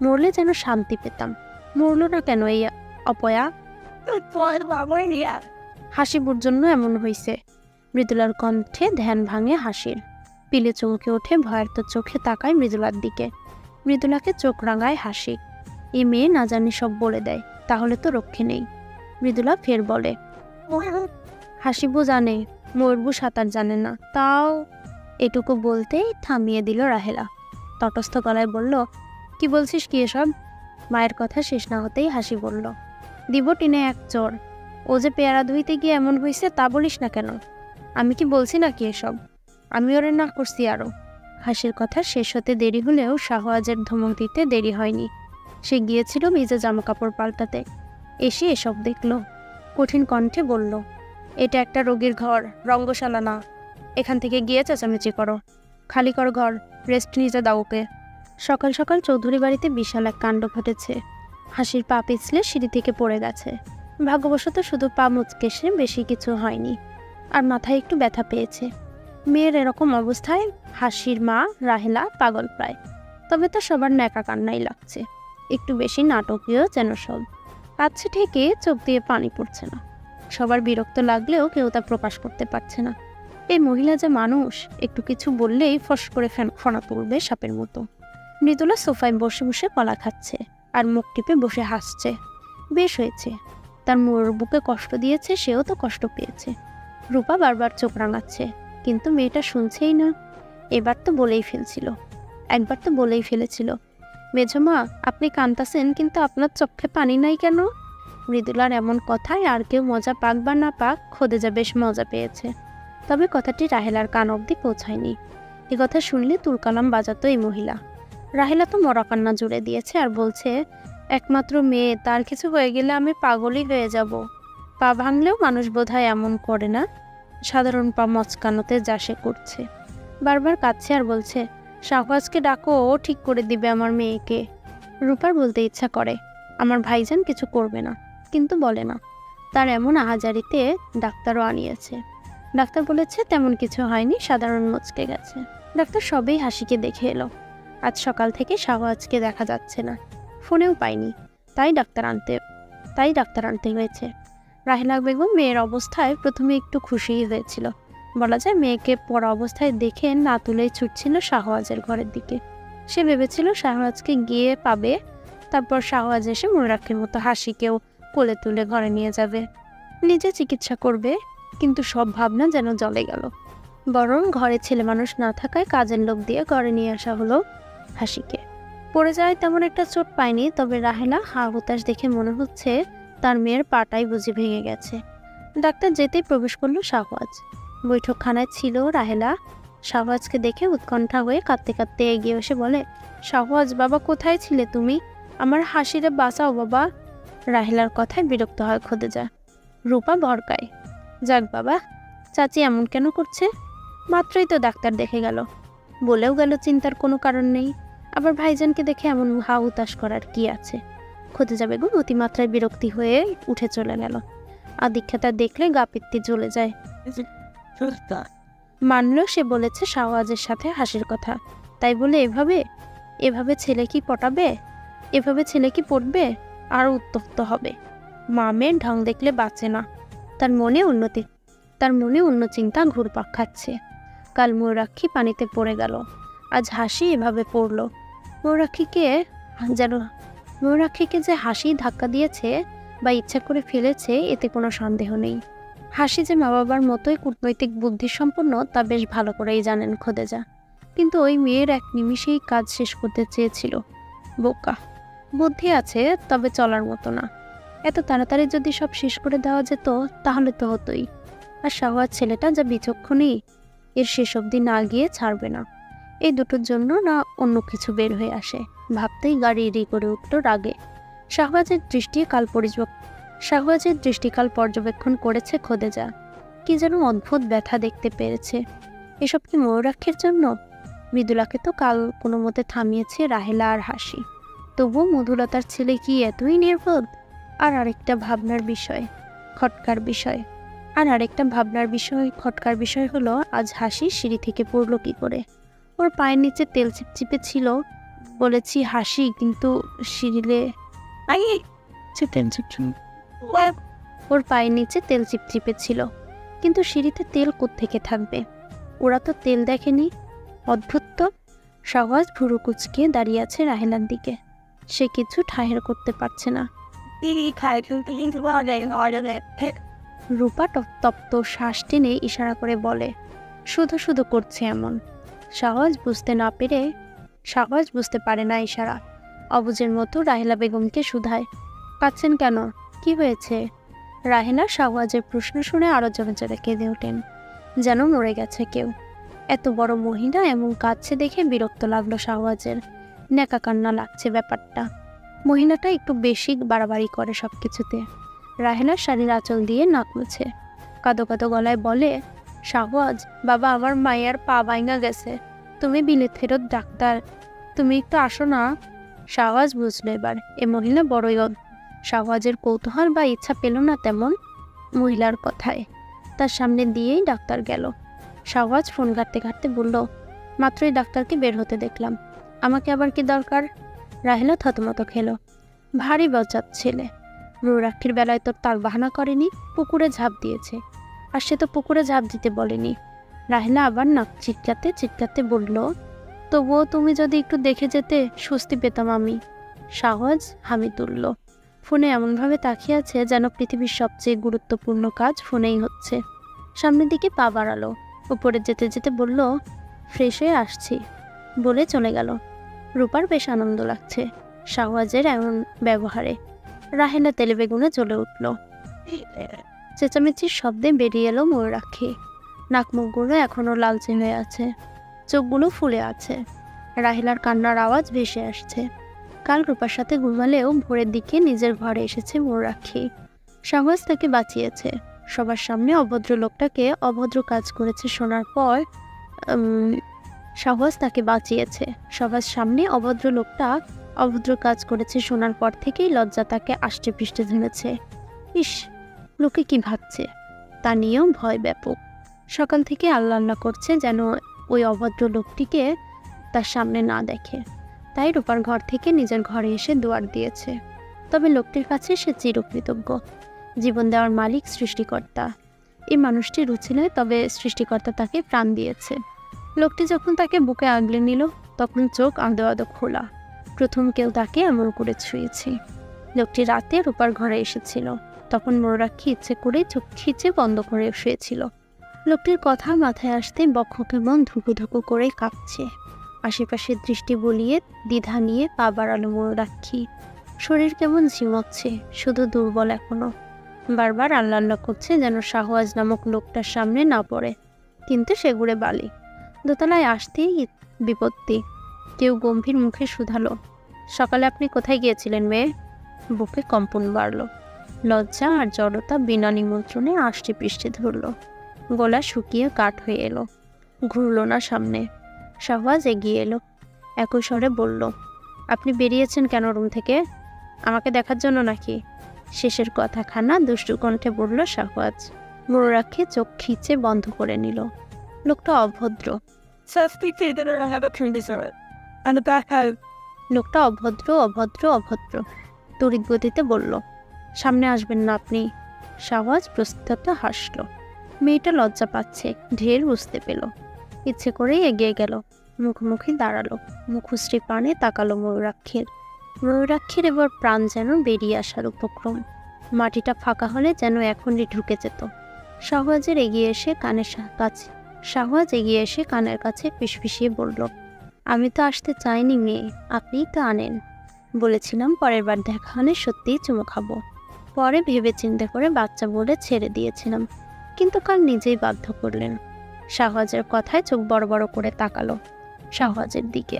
মরলে যেন শান্তি পেতাম। মরল না কেন এই অপয়া? হাসিবুর জন্য এমন হইছে। মৃদুলার কণ্ঠে ধ্যান ভাঙে হাসির। পিলে চমকে ওঠে, ভয়ার্ত চোখে তাকায় মৃদুলার দিকে। মৃদুলাকে চোখ রাঙায় হাসি। এ মেয়ে না জানি সব বলে দেয়, তাহলে তো রক্ষে নেই। মৃদুলা ফের বলে, হাসিবু জানে, ময়ূরবু সাঁতার জানে না, তাও। এটুকু বলতেই থামিয়ে দিল রাহেলা। তটস্থ গলায় বলল, কি বলছিস কি এসব? মায়ের কথা শেষ না হতেই হাসি বলল, দিব টিনে এক চোর। ও যে পেয়ারা ধুইতে গিয়ে এমন হয়েছে তা বলিস না কেন? আমি কি বলছি না কি এসব? আমি ওরে না করছি আরো। হাসির কথা শেষ হতে দেরি হলেও শাহওয়াজের ধমক দিতে দেরি হয়নি। সে গিয়েছিল ভিজে জামা কাপড় পাল্টাতে। এসে এসব দেখল। কঠিন কণ্ঠে বলল, এটা একটা রোগীর ঘর, রঙ্গশালা না। এখান থেকে গিয়ে চেঁচামেচি করো। খালি কর ঘর, রেস্ট নিতে দাও ওকে। সকাল সকাল চৌধুরী বাড়িতে বিশাল এক কাণ্ড ঘটেছে। হাসির পা পিছলে সিঁড়ি থেকে পড়ে গেছে। ভাগ্যবশত শুধু পা মুচকেছে, বেশি কিছু হয়নি। আর মাথায় একটু ব্যথা পেয়েছে। মেয়ের এরকম অবস্থায় হাসির মা রাহেলা পাগল প্রায়। তবে তো সবার ন্যাকা কান্নাই লাগছে, একটু বেশি নাটকীয় যেন সব। কাছে থেকে চোখ দিয়ে পানি পড়ছে না। সবার বিরক্ত লাগলেও কেউ তা প্রকাশ করতে পারছে না। এই মহিলা যে মানুষ, একটু কিছু বললেই ফস করে ফনা তুলবে সাপের মতো। মৃদুলা সোফায় বসে বসে কলা খাচ্ছে আর মুখ টিপে বসে হাসছে। বেশ হয়েছে, তার মোর বুকে কষ্ট দিয়েছে, সেও তো কষ্ট পেয়েছে। রূপা বারবার চোখ রাঙাচ্ছে, কিন্তু মেয়েটা শুনছেই না। এবার তো বলেই ফেলছিল, একবার তো বলেই ফেলেছিল, মেঝমা আপনি কান্তাছেন, কিন্তু আপনার চোখে পানি নাই কেন? মৃদুলার এমন কথায় আর কেউ মজা পাক বা না পাক, খোদেজা বেশ মজা পেয়েছে। তবে কথাটি রাহেলার কান অবধি পৌঁছায়নি। এ কথা শুনলে তুলকালাম বাজাতো এই মহিলা। রাহেলা তো মরা কান্না জুড়ে দিয়েছে আর বলছে, একমাত্র মেয়ে, তার কিছু হয়ে গেলে আমি পাগলই হয়ে যাব। পা ভাঙলেও মানুষ বোধহয় এমন করে না। সাধারণ পা মচকানোতে যা সে করছে। বারবার কাঁদছে আর বলছে, শাহবাজকে ডাকো, ও ঠিক করে দিবে আমার মেয়েকে। রূপার বলতে ইচ্ছা করে, আমার ভাইজান কিছু করবে না, কিন্তু বলে না। তার এমন আহাজারিতে ডাক্তারও আনিয়েছে। ডাক্তার বলেছে তেমন কিছু হয়নি, সাধারণ মচকে গেছে। ডাক্তার সবেই হাসিকে দেখে এলো। আজ সকাল থেকে শাহবাজকে দেখা যাচ্ছে না, ফোনেও পাইনি। তাই ডাক্তার আনতে হয়েছে। রাহেলা বেগম মেয়ের অবস্থায় প্রথমে একটু খুশিই হয়েছিল। বলা যায় মেয়েকে পড়া অবস্থায় দেখে না তুলেই ছুটছিল শাহওয়াজের ঘরের দিকে। সে ভেবেছিল শাহওয়াজকে গিয়ে পাবে, তারপর শাহওয়াজ এসে ময়ূরাক্ষীর মতো হাসিকেও কোলে তুলে ঘরে নিয়ে যাবে, নিজে চিকিৎসা করবে। কিন্তু সব ভাবনা যেন জলে গেল। বরং ঘরে ছেলে মানুষ না থাকায় কাজের লোক দিয়ে ঘরে নিয়ে আসা হলো হাসিকে। পড়ে যায় তেমন একটা চোট পায়নি, তবে রাহেলা হা হুতাশ দেখে মনে হচ্ছে তার মেয়ের পাটাই বুঝি ভেঙে গেছে। ডাক্তার যেতেই প্রবেশ করলো শাহওয়াজ। বৈঠকখানায় ছিল রাহেলা। শাহওয়াজকে দেখে উৎকণ্ঠা হয়ে কাঁদতে কাঁদতে এগিয়ে এসে বলে, শাহওয়াজ বাবা, কোথায় ছিলে তুমি? আমার হাসিরে বাঁচাও বাবা। রাহেলার কথায় বিরক্ত হয় খোদেজা। রূপা ভরকায়, যাক বাবা, চাচি এমন কেন করছে? মাত্রই তো ডাক্তার দেখে গেল, বলেও গেল, চিন্তার কোনো কারণ নেই। আবার ভাইজানকে দেখে এমন হা হুতাশ করার কি আছে? খোদেজা বেগম অতিমাত্রায় বিরক্তি হয়ে উঠে চলে গেল। আদিক্ষেতা দেখলে গা পিত্তি জ্বলে যায়। মানল সে বলেছে শাহওয়াজের সাথে হাসির কথা, তাই বলে এভাবে ছেলে কি পটাবে? এভাবে ছেলে কি পড়বে? আর উত্তপ্ত হবে। মা মেয়ের ঢং দেখলে বাঁচে না। তার মনে অন্য চিন্তা ঘুরপাক খাচ্ছে। কাল ময়ূরাক্ষী পানিতে পড়ে গেল, আজ হাসি এভাবে পড়ল। ময়ূরাক্ষীকে যে হাসি ধাক্কা দিয়েছে বা ইচ্ছা করে ফেলেছে, এতে কোনো সন্দেহ নেই। হাসি যে মা বাবার মতোই কূটনৈতিক বুদ্ধিসম্পন্ন তা বেশ ভালো করেই জানেন খোদেজা। কিন্তু ওই মেয়ের এক নিমিষেই কাজ শেষ করতে চেয়েছিল। বোকা। বুদ্ধি আছে, তবে চলার মতো না। এত তাড়াতাড়ি যদি সব শেষ করে দেওয়া যেত তাহলে তো হতোই। আর শাহওয়াজ ছেলেটা যা বিচক্ষণী, এর শেষ অবধি না গিয়ে ছাড়বে না। এই দুটোর জন্য না অন্য কিছু বের হয়ে আসে, ভাবতেই গাড়ি রি করে উঠল রাগে। শাহবাজের দৃষ্টিকাল পর্যবেক্ষণ করেছে খোদেজা। কি যেন অদ্ভুত ব্যথা দেখতে পেরেছে। এসব কি ময়ূরাক্ষের জন্য? মৃদুলাকে তো কাল কোনো মতে থামিয়েছে রাহেলা আর হাসি, তবুও মধুলতার ছেলে কি এতই নির্বোধ? আর আরেকটা ভাবনার বিষয় খটকার বিষয় হলো আজ হাসি সিঁড়ি থেকে পড়লো কি করে? ওর পায়ের নিচে তেল চিপচিপে ছিল। বলেছি হাসি, কিন্তু সিঁড়িলে ওর পায়ের নিচে তেল চিপচিপে ছিল, কিন্তু সিঁড়িতে তেল কোত্থেকে থাকবে? ওরা তো তেল দেখেনি। অদ্ভুত তো। শাহবাজ ভুরু কুচকিয়ে দাঁড়িয়ে আছে রাহেলার দিকে। সে কিছু ঠাহের করতে পারছে না। রূপা তপ্ত শ্বাস টেনে ইশারা করে বলে, শুধু শুধু করছে এমন। শাহবাজ বুঝতে পারে না ইশারা। অবুজের মতো রাহেলা বেগমকে শুধায়, কাঁদছেন কেন? কি হয়েছে? রাহেলা শাহবাজের প্রশ্ন শুনে আরো জোরে জোরে কেঁদে ওঠেন, যেন মরে গেছে কেউ। এত বড় মহিলা এমন কাঁদছে দেখে বিরক্ত লাগলো শাহবাজের। নেকা কান্না লাগছে ব্যাপারটা। মহিলাটা একটু বেশি বাড়াবাড়ি করে সবকিছুতে। রাহেলা শাড়ির আঁচল দিয়ে নাক মুছে কাঁদো কাঁদো গলায় বলে, শাহবাজ বাবা, আমার মায়ের পা ভাঙা গেছে। তুমি বিলেত ফেরত ডাক্তার, তুমি একটু আসো না। শাহবাজ বুঝলো এবার এ মহিলা বড়ই শাহবাজের কৌতূহল বা ইচ্ছা পেল না তেমন মহিলার কথায়। তার সামনে দিয়েই ডাক্তার গেল। শাহবাজ ফোন ঘাটতে ঘাটতে বলল, মাত্রই ডাক্তারকে বের হতে দেখলাম। আমাকে আবার কি দরকার? রাহেলা থতমত খেল। ভারী বজ্জাত ছেলে। ময়ূরাক্ষীর বেলায় তোর তাল বাহানা করেনি, পুকুরে ঝাঁপ দিয়েছে। আর সে তো পুকুরে ঝাঁপ দিতে বলেনি। রাহেলা আবার নাক চিৎকাতে বলল, তবুও তুমি যদি একটু দেখে যেতে স্বস্তি পেতাম আমি। শাহবাজ হামি তুলল। ফোনে এমনভাবে তাকিয়ে আছে যেন পৃথিবীর সবচেয়ে গুরুত্বপূর্ণ কাজ ফোনেই হচ্ছে। সামনের দিকে পা বাড়ালো। উপরে যেতে যেতে বলল, ফ্রেশ হয়ে আসছি বলে চলে গেল। রূপার বেশ আনন্দ লাগছে শাহবাজের এমন ব্যবহারে। রাহেলা তেলে বেগুনে জ্বলে উঠল। চেঁচামেচির শব্দে বেরিয়ে এলো ময়ূরাক্ষী। নাক মুখগুলো এখনো লালচে হয়ে আছে, চোখগুলো ফুলে আছে। রাহেলার কান্নার আওয়াজ ভেসে আসছে। কাল রূপার সাথে ঘুমালেও ভোরের দিকে নিজের ঘরে এসেছে ময়ূরাক্ষী। শাহবাজ তাকে বাঁচিয়েছে। সবার সামনে অভদ্র লোকটাকে অভদ্র কাজ করেছে শোনার পর শাহবাজ তাকে বাঁচিয়েছে। সবার সামনে অভদ্র লোকটা অভদ্র কাজ করেছে শোনার পর থেকেই লজ্জা তাকে আষ্টে পৃষ্ঠে ধরেছে। ইস, লোকে কি ভাবছে তা নিয়েও ভয় ব্যাপক। সকাল থেকে আল্লাহ করছে যেন ওই অভদ্র লোকটিকে তার সামনে না দেখে। তাই রূপার ঘর থেকে নিজের ঘরে এসে দুয়ার দিয়েছে। তবে লোকটির কাছে সে চিরকৃতজ্ঞ। জীবন দেওয়ার মালিক সৃষ্টিকর্তা। এই মানুষটি রুচি নয়, তবে সৃষ্টিকর্তা তাকে প্রাণ দিয়েছে। লোকটি যখন তাকে বুকে আগলে নিল তখন চোখ আদো আদো খোলা। প্রথম কেউ তাকে এমন করে ছুঁয়েছে। লোকটি রাতে রূপার ঘরে এসেছিল। তখন ময়ূরাক্ষী ইচ্ছে করেই চোখ খিচে বন্ধ করে শুয়েছিল। লোকটির কথা মাথায় আসতে বক্ষ কেমন ধুকু ধুকু করে কাঁপছে। আশেপাশের দৃষ্টি বলিয়ে দ্বিধা নিয়ে পা বাড়ালো ময়ূরাক্ষী। শরীর কেমন ঝিমচ্ছে, শুধু দুর্বল এখনো। বারবার আল্লাহ করছে যেন শাহবাজ নামক লোকটার সামনে না পড়ে, কিন্তু সে ঘুরে বালি। দোতলায় আসতেই বিপত্তি। কেউ গম্ভীর মুখে শুধালো, সকালে আপনি কোথায় গিয়েছিলেন মেয়ে? বুকে কম্পন বাড়ল। লজ্জা আর জড়তা বিনা নিমন্ত্রণে আষ্টে পৃষ্ঠে ধরল। গলা শুকিয়ে কাঠ হয়ে এলো। ঘুরল না সামনে। শাহবাজ এগিয়ে এলো। একই স্বরে বলল, আপনি বেরিয়েছেন কেন রুম থেকে? আমাকে দেখার জন্য নাকি? শেষের কথাখানা দুষ্টু কণ্ঠে বলল শাহবাজ। ময়ূরাক্ষী চোখ খিচে বন্ধ করে নিল। লোকটা অভদ্র। লোকটা অভদ্র তড়িৎ গতিতে বলল, সামনে আসবেন না আপনি। শাহবাজ প্রস্তুত হাসল। মেয়েটা লজ্জা পাচ্ছে ঢের বুঝতে পেল। ইচ্ছে করেই এগিয়ে গেল। মুখোমুখি দাঁড়ালো। মুখশ্রী পানে তাকালো ময়ূরাক্ষীর এবার প্রাণ যেন বেরিয়ে আসার উপক্রম। মাটিটা ফাঁকা হলে যেন এখনই ঢুকে যেত। শাহবাজ এগিয়ে এসে কানের কাছে ফিসফিসিয়ে বলল, আমি তো আসতে চাইনি মেয়ে, আপনিই তো আনেন। বলেছিলাম পরের বার দেখা হলে সত্যিই চুমু খাবো। পরে ভেবে চিন্তা করে বাচ্চা বলে ছেড়ে দিয়েছিলাম, কিন্তু কাল নিজেই বাধ্য করলেন। শাহবাজের কথায় চোখ বড় বড় করে তাকালো। শাহওয়াজের দিকে।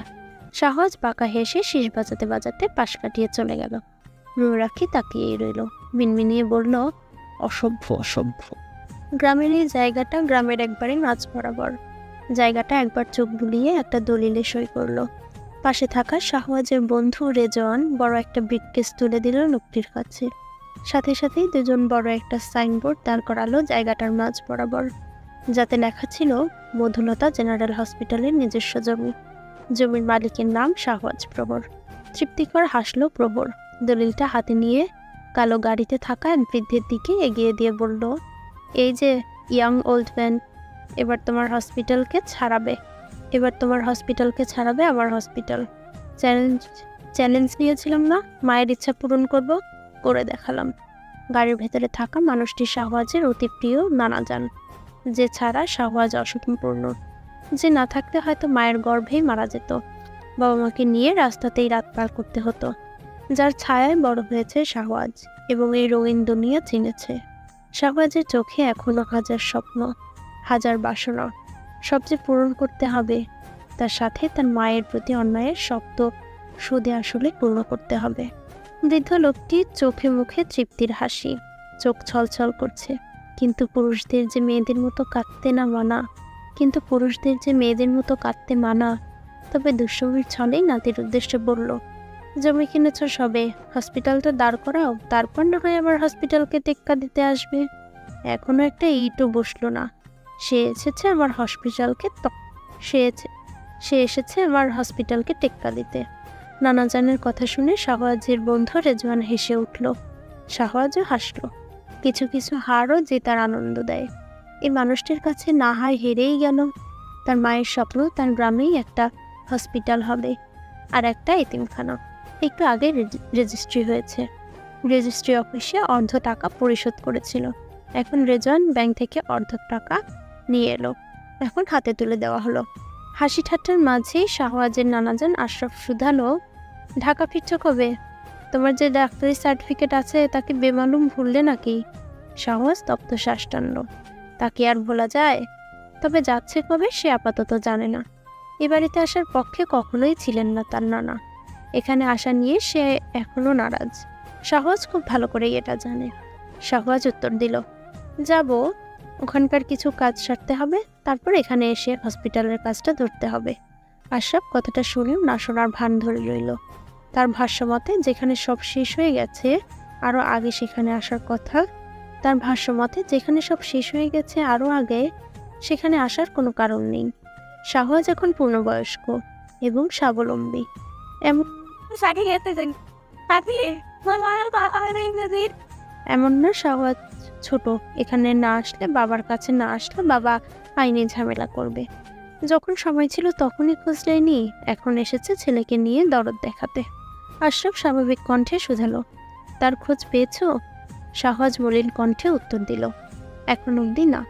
শাহওয়াজ বাঁকা হেসে শীষ বাজাতে বাজাতে পাশ কাটিয়ে চলে গেল। ময়ূরাক্ষী তাকিয়েই রইল, মিনমিনিয়ে বলল, অসভ্য অসভ্য। গ্রামের এই জায়গাটা গ্রামের একবারে মাঝ বরাবর। জায়গাটা একবার চোখ বুলিয়ে একটা দলিলে সই করল। পাশে থাকা শাহওয়াজের বন্ধু রেজওয়ান বড় একটা ব্রিফকেস তুলে দিল লোকটির কাছে। সাথে সাথেই দুজন বড় একটা সাইনবোর্ড দাঁড় করালো জায়গাটার মাঝ বরাবর, যাতে লেখা ছিল মধুলতা জেনারেল হসপিটালের নিজস্ব জমি। জমির মালিকের নাম শাহওয়াজ প্রহর। তৃপ্তিকর হাসলো প্রহর। দলিলটা হাতে নিয়ে কালো গাড়িতে থাকা এক বৃদ্ধের দিকে এগিয়ে দিয়ে বলল, এই যে ইয়াং ওল্ড ম্যান, এবার তোমার হসপিটালকে ছাড়াবে আমার হসপিটাল। চ্যালেঞ্জ নিয়েছিলাম না, মায়ের ইচ্ছা পূরণ করব, করে দেখালাম। গাড়ির ভেতরে থাকা মানুষটি শাহওয়াজের অতি প্রিয় নানাজান, যে ছাড়া শাহওয়াজ অসম্পূর্ণ, যে না থাকলে হয়তো মায়ের গর্ভেই মারা যেত। বাবা মাকে নিয়ে রাস্তাতেই রাত পার করতে হতো, যার ছায়ায় বড় হয়েছে শাহওয়াজ এবং এই রঙিন দুনিয়া চিনেছে। শাহওয়াজের চোখে এখনো হাজার স্বপ্ন, হাজার বাসনা, সব যে পূরণ করতে হবে। তার সাথে তার মায়ের প্রতি অন্যায়ের শব্দ সুদে আসলে পূর্ণ করতে হবে। বৃদ্ধ লোকটির চোখে মুখে তৃপ্তির হাসি, চোখ ছলছল করছে। কিন্তু পুরুষদের যে মেয়েদের মতো কাঁদতে মানা। তবে দুঃসময়ের ছলেই নাতির উদ্দেশ্যে বলল, জমি কিনেছ সবে, হসপিটালটা দাঁড় করাও, তারপর না হয় আবার হসপিটালকে টেক্কা দিতে আসবে। এখনো একটা ইটও বসলো না, সে এসেছে আমার হসপিটালকে টেক্কা দিতে। নানাজানের কথা শুনে শাহওয়াজের বন্ধু রেজওয়ান হেসে উঠল। শাহওয়াজও হাসল। কিছু কিছু হারও যে তার আনন্দ দেয়। এই মানুষটির কাছে না হয় হেরেই গেল। তার মায়ের স্বপ্ন তার গ্রামেই একটা হসপিটাল হবে, আর একটা এতিমখানা। একটু আগে রেজিস্ট্রি হয়েছে। রেজিস্ট্রি অফিসে অর্ধ টাকা পরিশোধ করেছিল। এখন রেজওয়ান ব্যাংক থেকে অর্ধ টাকা নিয়ে এলো, এখন হাতে তুলে দেওয়া হলো। হাসি ঠাট্টার মাঝেই শাহওয়াজের নানাজান আশরাফ শুধালো, ঢাকা ফিরছ কবে? তোমার যে ডাক্তারি সার্টিফিকেট আছে তাকে বেমালুম ভুললে নাকি? শাহওয়াজ তপ্ত শ্বাস টানল। তাকে আর ভোলা যায়? তবে যাচ্ছে কবে সে আপাতত জানে না। এ বাড়িতে আসার পক্ষে কখনোই ছিলেন না তার নানা। এখানে আসা নিয়ে সে এখনো নারাজ। শাহওয়াজ খুব ভালো করেই এটা জানে। শাহওয়াজ উত্তর দিল, যাব, ওখানকার কিছু কাজ সারতে হবে, তারপর এখানে এসে হসপিটালের কাজটা ধরতে হবে। আশরাফ কথাটা শুনেও না শোনার ভান ধরে রইল। তার ভাষ্যমতে যেখানে সব শেষ হয়ে গেছে আরও আগে সেখানে আসার কথা। সেখানে আসার কোনো কারণ নেই। শাহওয়াজ এখন পূর্ণবয়স্ক এবং স্বাবলম্বী। এমন না শাহওয়াজ ছোট, এখানে না আসলে, বাবার কাছে না আসলে বাবা আইনি ঝামেলা করবে। যখন সময় ছিল তখনই খোঁজ নেয়নি, এখন এসেছে ছেলেকে নিয়ে দরদ দেখাতে। আশরাফ স্বাভাবিক কণ্ঠে শুধালো, তার খোঁজ পেয়েছ? শাহওয়াজ মলিন কণ্ঠে উত্তর দিল, এখন অবধি না।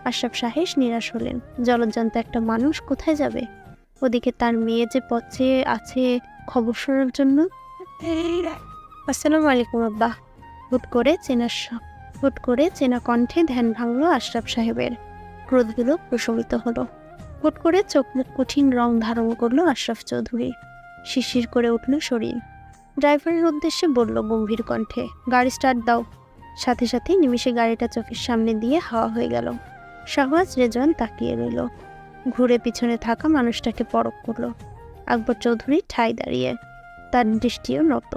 আশরাফ সাহেব নিরাশ হলেন। জলজ্জান্ত একটা মানুষ কোথায় যাবে? ওদিকে তার মেয়ে যে পথে আছে খবর শোনার জন্য। আসসালামু আলাইকুম আব্বা। হুট করে চেনা কণ্ঠে ধ্যান ভাঙল আশরাফ সাহেবের। ক্রোধগুলো প্রশমিত হলো। হুট করে চোখ মুখ কঠিন রং ধারণ করলো আশরাফ চৌধুরী। শিরশির করে উঠল শরীর। ড্রাইভারের উদ্দেশ্যে বলল গম্ভীর কণ্ঠে, গাড়ি স্টার্ট দাও। সাথে সাথে নিমিষে গাড়িটা চোখের সামনে দিয়ে হাওয়া হয়ে গেল। শাহওয়াজ রেজওয়ান তাকিয়ে রইল। ঘুরে পিছনে থাকা মানুষটাকে পরখ করল। আকবর চৌধুরী ঠায় দাঁড়িয়ে, তার দৃষ্টিও নত।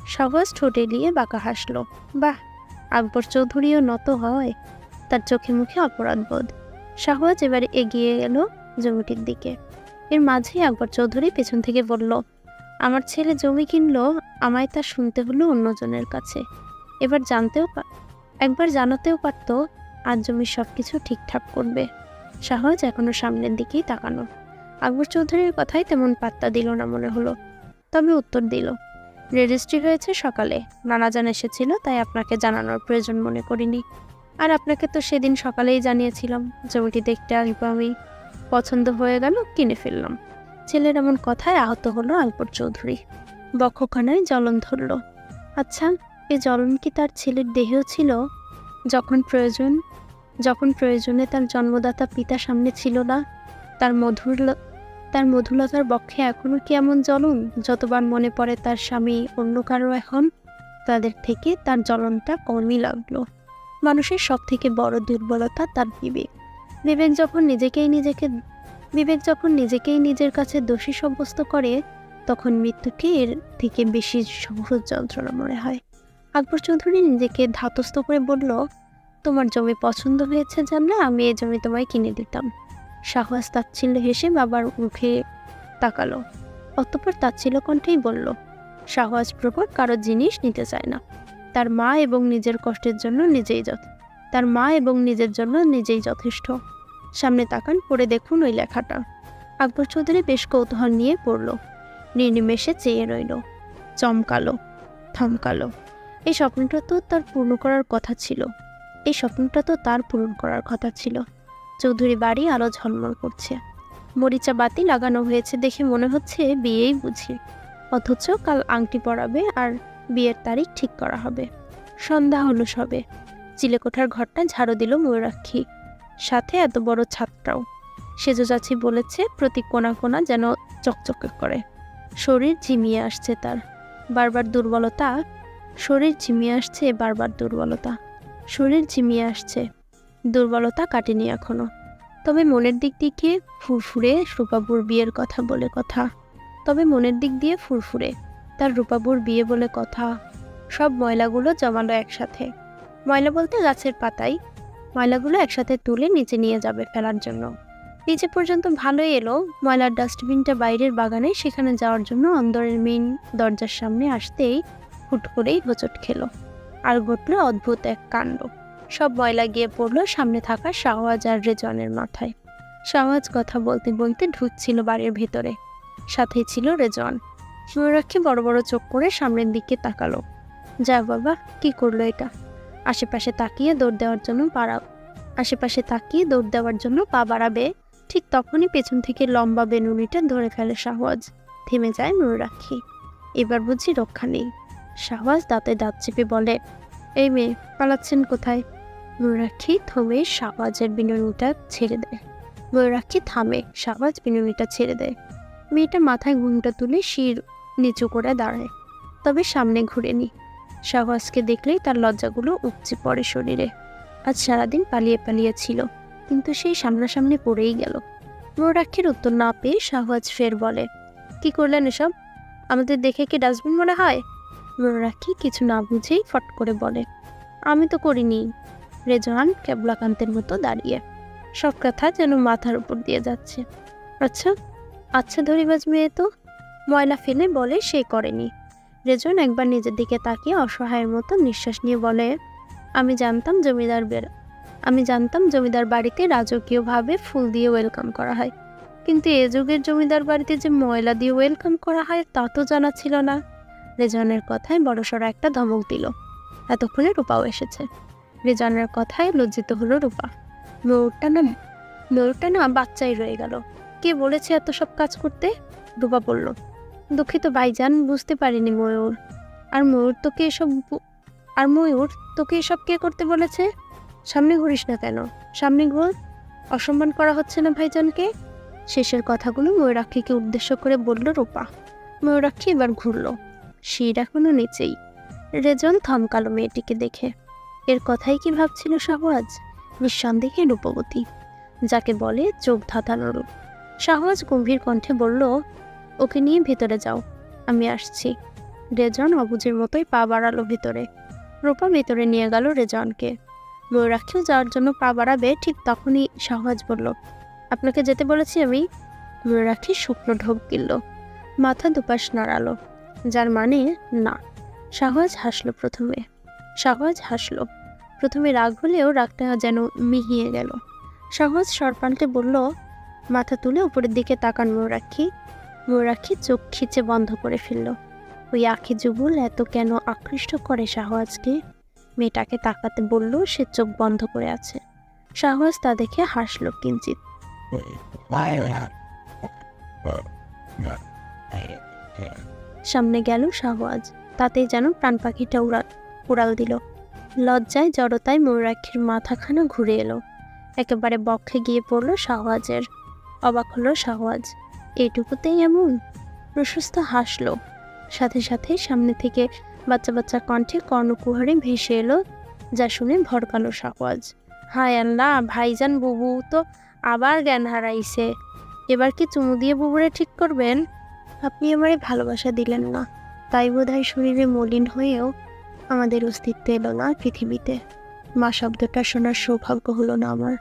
শাহওয়াজ ঠোঁটে দিয়ে বাঁকা হাসল। বাহ, আকবর চৌধুরীও নত হয়? তার চোখে মুখে অপরাধবোধ। শাহওয়াজ এবারে এগিয়ে গেল জমিটির দিকে। এর মাঝেই আকবর চৌধুরী পেছন থেকে বলল, আমার ছেলে জমি কিনলো, আমায় তা শুনতে হলো অন্যজনের কাছে। একবার জানাতেও পারত, আজ জমির সব কিছু ঠিকঠাক করবে। শাহওয়াজ এখনো সামনের দিকেই তাকানো। আকবর চৌধুরীর কথাই তেমন পাত্তা দিল না মনে হলো, তবে উত্তর দিল, রেজিস্ট্রি হয়েছে সকালে, নানাজান এসেছিল, তাই আপনাকে জানানোর প্রয়োজন মনে করিনি। আর আপনাকে তো সেদিন সকালেই জানিয়েছিলাম জমিটি দেখতে আসবো আমি। পছন্দ হয়ে গেল, কিনে ফেললাম। ছেলের এমন কথায় আহত হলো আকবর চৌধুরী। বক্ষখানায় জ্বলন ধরল। আচ্ছা, এ জ্বলন কি তার ছেলের দেহেও ছিল? যখন প্রয়োজনে তার জন্মদাতা পিতা সামনে ছিল না, তার মধুলতার বক্ষে এখনো কি এমন জ্বলন? যতবার মনে পড়ে তার স্বামী অন্য কারো এখন, তাদের থেকে তার জ্বলনটা কমই লাগলো। মানুষের সব থেকে বড় দুর্বলতা তার বিবেক। বিবেক যখন নিজেকেই নিজের কাছে দোষী সাব্যস্ত করে, তখন মৃত্যুকে এর থেকে বেশি সহজ যন্ত্রণা মনে হয়। আকবর চৌধুরী নিজেকে ধাতস্থ করে বলল, তোমার জমি পছন্দ হয়েছে জানলে আমি এই জমি তোমায় কিনে দিতাম। শাহওয়াজ তাচ্ছিল্য হেসে বাবার মুখে তাকালো, অতঃপর তাচ্ছিল্য কণ্ঠেই বলল, শাহওয়াজ প্রভুর কারো জিনিস নিতে চায় না। তার মা এবং নিজের কষ্টের জন্য নিজের জন্য নিজেই যথেষ্ট। সামনে তাকান, পড়ে দেখুন ওই লেখাটা। আকবর চৌধুরী বেশ কৌতূহল নিয়ে পড়ল। নির্নিমেষে চেয়ে রইল, চমকালো, থমকালো। এই স্বপ্নটা তো তার পূরণ করার কথা ছিল। চৌধুরী বাড়ি আলো ঝলমল করছে, মরিচা বাতি লাগানো হয়েছে দেখে মনে হচ্ছে বিয়েই বুঝি। অথচ কাল আংটি পরাবে আর বিয়ের তারিখ ঠিক করা হবে। সন্ধ্যা হলো সবে। চিলেকোঠার ঘরটা ঝাড়ু দিল ময়ূরাক্ষী, সাথে এত বড় ছাদটাও। সেজো চাচি বলেছে প্রতি কোণা কোণা যেন চকচকে করে। শরীর ঝিমিয়ে আসছে বারবার দুর্বলতা কাটেনি এখনো। তবে মনের দিক দিয়ে ফুরফুরে তার রূপাবুর বিয়ে বলে কথা। সব ময়লাগুলো জমালো একসাথে। ময়লা বলতে গাছের পাতাই। ময়লাগুলো একসাথে তুলে নিচে নিয়ে যাবে ফেলার জন্য। নিচে পর্যন্ত ভালোই এলো। ময়লার ডাস্টবিনটা বাইরের বাগানে, সেখানে যাওয়ার জন্য অন্দরের মেইন দরজার সামনে আসতেই হুট করেই হোঁচট খেলো। আর ঘটল অদ্ভুত এক কাণ্ড। সব ময়লা গিয়ে পড়লো সামনে থাকা শাহওয়াজ আর রেজওয়ানের মাথায়। শাহওয়াজ কথা বলতে বলতে ঢুকছিল বাড়ির ভেতরে, সাথেই ছিল রেজওয়ান। ময়ূরাক্ষী বড় বড় চোখ করে সামনের দিকে তাকালো। যা বাবা, কি করলো এটা? আশেপাশে তাকিয়ে দৌড় দেওয়ার জন্য পা বাড়াবে, ঠিক তখনই পেছন থেকে লম্বা বেনুনিটা ধরে ফেলে শাহওয়াজ। থেমে যায় ময়ূরাক্ষী। এবার বুঝি রক্ষা নেই। শাহওয়াজ দাঁতে দাঁত চেপে বলে, এই মেয়ে, পালাচ্ছেন কোথায়? ময়ূরাক্ষী থামে, শাহওয়াজ বিনুনিটা ছেড়ে দেয়। মেয়েটা মাথায় ঘুমটা তুলে শির নিচু করে দাঁড়ায়, তবে সামনে ঘুরেনি। শাহওয়াজকে দেখলেই তার লজ্জাগুলো উপচে পড়ে শরীরে। আজ সারাদিন পালিয়ে ছিল, কিন্তু সেই সামনাসামনি পড়েই গেল। ময়ূরাক্ষীর উত্তর না পেয়ে শাহওয়াজ ফের বলে, কি করলেন এসব? আমাদের দেখে কি ডাস্টবিন মনে হয়? ময়ূরাক্ষী কিছু না বুঝেই ফট করে বলে, আমি তো করিনি। রেজওয়ান কেবলাকান্তের মতো দাঁড়িয়ে, সব কথা যেন মাথার উপর দিয়ে যাচ্ছে। আচ্ছা ধরিবাজ মেয়ে তো। ময়লা ফেলে বলে সে করেনি। রেজওয়ান একবার নিজের দিকে তাকিয়ে অসহায়ের মতো নিঃশ্বাস নিয়ে বলে, আমি জানতাম জমিদার বাড়িতে রাজকীয়ভাবে ফুল দিয়ে ওয়েলকাম করা হয়, কিন্তু এ যুগের জমিদার বাড়িতে যে ময়লা দিয়ে ওয়েলকাম করা হয় তা তো জানা ছিল না। রেজওয়ানের কথায় বড়সড় একটা ধমক দিল। এতক্ষণে রূপাও এসেছে। রেজওয়ানের কথায় লজ্জিত হলো রূপা। ময়ূরটা না বাচ্চাই রয়ে গেল। কে বলেছে এত সব কাজ করতে? রূপা বলল, দুঃখিত ভাইজান, বুঝতে পারিনি। ময়ূর তোকে এসব কে করতে বলেছে? সামনে ঘুরিস না কেন? সামনে ঘুর। অসম্মান করা হচ্ছে না ভাইজানকে? শেষের কথাগুলো ময়ূরাক্ষীকে উদ্দেশ্য করে বলল রূপা। ময়ূরাক্ষী এবার ঘুরল, শির এখনো নিচেই। রেজওয়ান থমকালো মেয়েটিকে দেখে। এর কথাই কি ভাবছিল শাহওয়াজ? নিঃসন্দেহে রূপবতী, যাকে বলে চোখ ধাঁধানো রূপ। শাহওয়াজ গম্ভীর কণ্ঠে বলল, ওকে নিয়ে ভেতরে যাও, আমি আসছি। রেজওয়ান অবুঝের মতোই পা বাড়ালো ভেতরে। রূপা ভেতরে নিয়ে গেল রেজওয়ানকে। ময়ূরাক্ষীও যাওয়ার জন্য পা বাড়াবে, ঠিক তখনই শাহওয়াজ বলল, আপনাকে যেতে বলেছি আমি। ময়ূরাক্ষী শুকনো ঢোক গিলল, মাথা দুপাশ নাড়ালো, যার মানে না। শাহওয়াজ হাসলো। প্রথমে রাগ হলেও রাগটা যেন মিহিয়ে গেল। শাহওয়াজ স্বর পাল্টে বলল, মাথা তুলে উপরের দিকে তাকান ময়ূরাক্ষী চোখ খিচে বন্ধ করে ফেলল। ওই আঁখি যুগল এত কেন আকৃষ্ট করে শাহওয়াজকে? মেয়েটাকে তাকাতে বলল, সে চোখ বন্ধ করে আছে। শাহওয়াজ তা দেখে হাসল কিঞ্চিত। সামনে গেল শাহওয়াজ, তাতেই যেন প্রাণ পাখিটা উড়াল দিল। লজ্জায় জড়তায় ময়ূরাক্ষীর মাথাখানা ঘুরে এলো, একেবারে বক্ষে গিয়ে পড়ল শাহওয়াজের। অবাক হলো শাহওয়াজ। এইটুকুতেই এমন? প্রশস্ত হাসলো। সাথে সাথে সামনে থেকে বাচ্চা বাচ্চা কণ্ঠে কর্ণকুহরে ভেসে এলো, যা শুনে ভড়কালো শাহওয়াজ। হায় আল্লাহ, ভাইজান বুবু তো আবার জ্ঞান হারাইছে। এবার কি চুমু দিয়ে বুবুরে ঠিক করবেন? আপনি আমারে ভালোবাসা দিলেন না, তাই বোধহয় শরীরে মলিন হয়েও আমাদের অস্তিত্ব এলো না পৃথিবীতে। মা শব্দটা শোনার সৌভাগ্য হলো না আমার।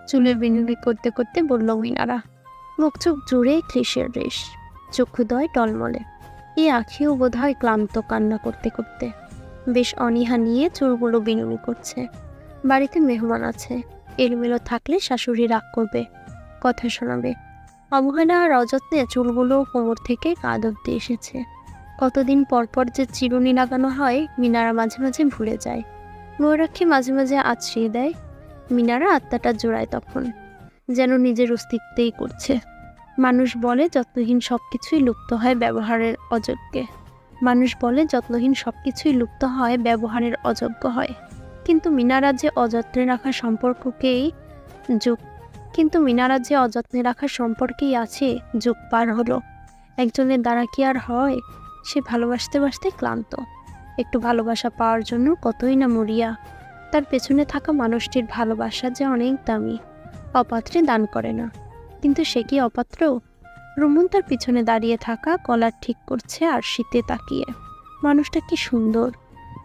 চুলে বিনুনি করতে করতে বলল মিনারা। মুখ চোখ জুড়ে ক্লিশের রেশ, চক্ষুদয় টলমলে। এই আখিও বোধহয় ক্লান্ত কান্না করতে করতে। বেশ অনীহা নিয়ে চুলগুলো বিনুনি করছে। বাড়িতে মেহমান আছে, এলোমেলো থাকলে শাশুড়ি রাগ করবে, কথা শোনাবে। অবহেলা আর অযত্নে চুলগুলো কোমর থেকে কাঁধ অব্দি এসেছে। কতদিন পর পর যে চিরুনি লাগানো হয় মিনারা মাঝে মাঝে ভুলে যায়। ময়ূরাক্ষী মাঝে মাঝে আছড়িয়ে দেয়। মিনারা আত্মাটা জোড়ায় তখন, যেন নিজের অস্তিত্বেই করছে। মানুষ বলে যত্নহীন সবকিছুই লুপ্ত হয় ব্যবহারের অযোগ্যে। মানুষ বলে যত্নহীন সবকিছুই লুপ্ত হয়, ব্যবহারের অযোগ্য হয়। কিন্তু মিনারা যে অযত্নে রাখা সম্পর্ককেই আছে যুগ পার হলো। একজনের দ্বারা কি আর হয়? সে ভালোবাসতে বাসতে ক্লান্ত। একটু ভালোবাসা পাওয়ার জন্য কতই না মরিয়া। তার পেছনে থাকা মানুষটির ভালোবাসা যে অনেক দামি, অপাত্রে দান করে না। কিন্তু সে কি অপাত্র? রুমন তার পিছনে দাঁড়িয়ে থাকা কলার ঠিক করছে আর শীতে তাকিয়ে। মানুষটা কি সুন্দর।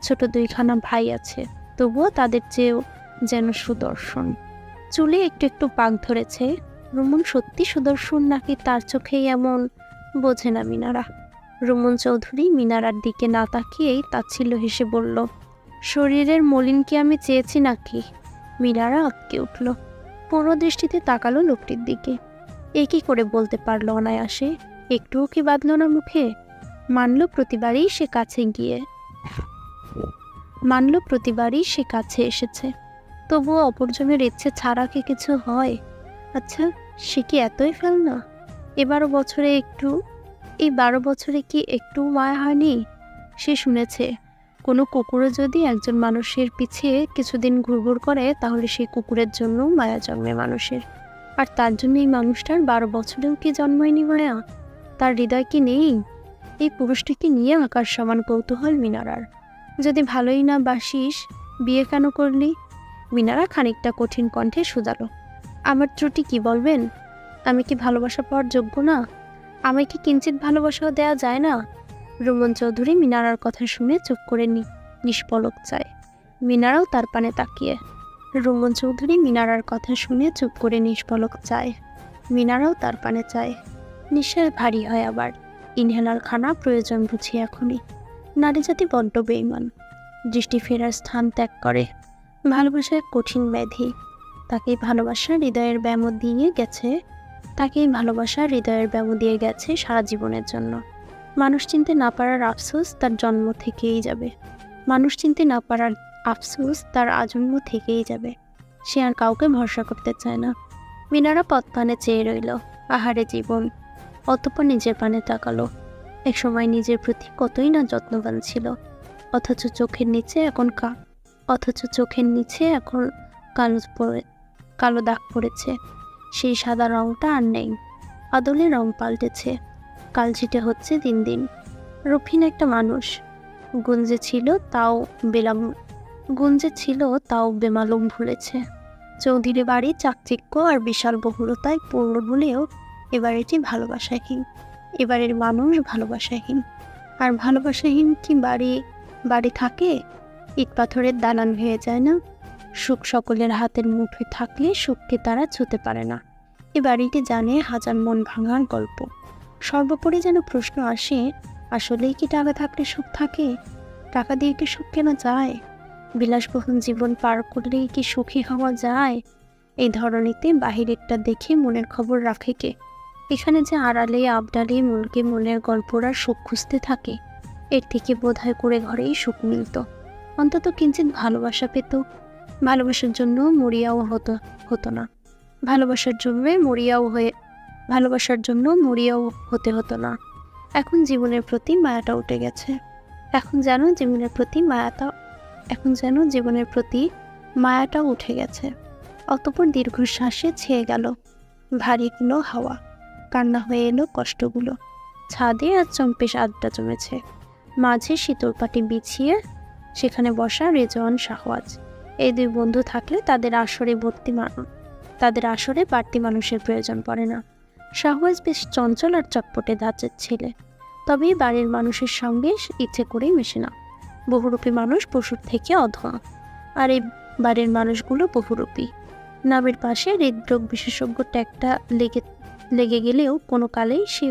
ছোট দুইখানা ভাই আছে, তবুও তাদের চেয়েও যেন সুদর্শন। চুলে একটু একটু পাক ধরেছে। রুমন সত্যি সুদর্শন নাকি তার চোখেই এমন, বোঝে না মিনারা। রুমন চৌধুরী মিনারার দিকে না তাকিয়েই তাচ্ছিল্য হেসে বলল, শরীরের মলিন কি আমি চেয়েছি নাকি? মিনারা আটকে উঠল, পুরো দৃষ্টিতে তাকালো লোকটির দিকে। এ কি করে বলতে পারলো অনায়াসে? একটুও কি বাঁধল না মুখে? মানল প্রতিবারই সে কাছে এসেছে। তবুও অপরজনের ইচ্ছে ছাড়া কি কিছু হয়? আচ্ছা, সে কি এতই ফেল না? এই 12 বছরে কি একটু মায়া হয়নি? সে শুনেছে কোনো কুকুরও যদি একজন মানুষের পিছে কিছুদিন ঘুরঘুর করে তাহলে সেই কুকুরের জন্য মায়া জন্মে মানুষের। আর তার জন্য এই মানুষটার 12 বছরেও কি জন্মায়নি মায়া? তার হৃদয় কি নেই? এই পুরুষটিকে নিয়ে আকাশ সমান কৌতূহল মিনারার। যদি ভালোই না বাসিস, বিয়ে কেন করলি? মিনারা খানিকটা কঠিন কণ্ঠে শুধালো, আমার ত্রুটি কি বলবেন? আমি কি ভালোবাসা পাওয়ার যোগ্য না? আমায় কি কিঞ্চিত ভালোবাসাও দেয়া যায় না? রুমন চৌধুরী মিনারার কথা শুনে চুপ করে নিষ্পলক চায়। মিনারাও তার পানে তাকিয়ে। রুমন চৌধুরী মিনারার কথা শুনে চুপ করে নিষ্পলক চায়। মিনারাও তার পানে চায়। নিঃশ্বাস ভারী হয় আবার। ইনহেলার খানা প্রয়োজন বুঝি এখনই। নারী জাতি বড্ড বেইমান। দৃষ্টি ফেরার স্থান ত্যাগ করে। ভালোবাসা এক কঠিন ব্যাধি। তাকেই ভালোবাসা হৃদয়ের ব্যামো দিয়ে গেছে সারা জীবনের জন্য। মানুষ চিনতে না পারার আফসোস তার জন্ম থেকেই যাবে। তার আজন্ম থেকেই যাবে। সে আর কাউকে ভরসা করতে চায় না। মিনারা পথপানে চেয়ে রইল। আহারে জীবন। অতঃপর নিজের পানে তাকালো। একসময় নিজের প্রতি কতই না যত্নবান ছিল। অথচ চোখের নিচে এখন কালো দাগ পড়েছে। সেই সাদা রংটা আর নেই। আদলে রং পাল্টেছে। কালচিটে হচ্ছে দিন দিন। রুফিন একটা মানুষ। গুঞ্জে ছিল তাও বেমালুম ভুলেছে। চৌধুরী বাড়ি চাকচিক্য আর বিশাল বহুলতায় পূর্ণ হলেও এবার এটি ভালোবাসাহীন। এবারের মানুষ ভালোবাসাহীন। আর ভালোবাসাহীন কি বাড়ি থাকে? ইট পাথরের দালান হয়ে যায় না? সুখ সকলের হাতের মুঠোয় থাকলে সুখকে তারা ছুঁতে পারে না। এ বাড়িটি জানে হাজার মন ভাঙার গল্প। সর্বোপরি যেন প্রশ্ন আসে, আসলেই কি টাকা থাকলে সুখ থাকে? টাকা দিয়ে কি সুখ কেনা যায়? বিলাসবহুল জীবন পার করলেই কি সুখী হওয়া যায়? এই ধরনীতে বাহিরেরটা দেখে মনের খবর রাখে কে? এখানে যে আড়ালে আবডালে মনকে মনের গল্পরা সুখ খুঁজতে থাকে, এর থেকে বোধহয় করে ঘরেই সুখ মিলত। অন্তত কিঞ্চিত ভালোবাসা পেত। ভালোবাসার জন্য মরিয়াও হতো না। ভালোবাসার জন্য মরিয়াও হতে হতো না। এখন জীবনের প্রতি মায়াটা উঠে গেছে। এখন যেন জীবনের প্রতি মায়াটা উঠে গেছে। অতঃপর দীর্ঘশ্বাসে ছেয়ে গেল। ভারী হলো হাওয়া, কান্না হয়ে এলো কষ্টগুলো। ছাদে আর চম্পেশ আড্ডা জমেছে, মাঝে শীতল পাটি বিছিয়ে সেখানে বসা রেজওয়ান শাহওয়াজ। এই দুই বন্ধু থাকলে তাদের আসরে বাড়তি মানুষের প্রয়োজন পড়ে না। শাহওয়াজ বেশ চঞ্চল আর চটপটে ধাঁচের ছেলে, তবে বাড়ির মানুষের সঙ্গে ইচ্ছে করেই মেশে না। বহুরূপী মানুষ পশুর থেকে অধম, আর এই বাড়ির মানুষগুলো বহুরূপী। নামের পাশে হৃদরোগ বিশেষজ্ঞ ট্যাগটা লেগে গেলেও কোনো কালেই সে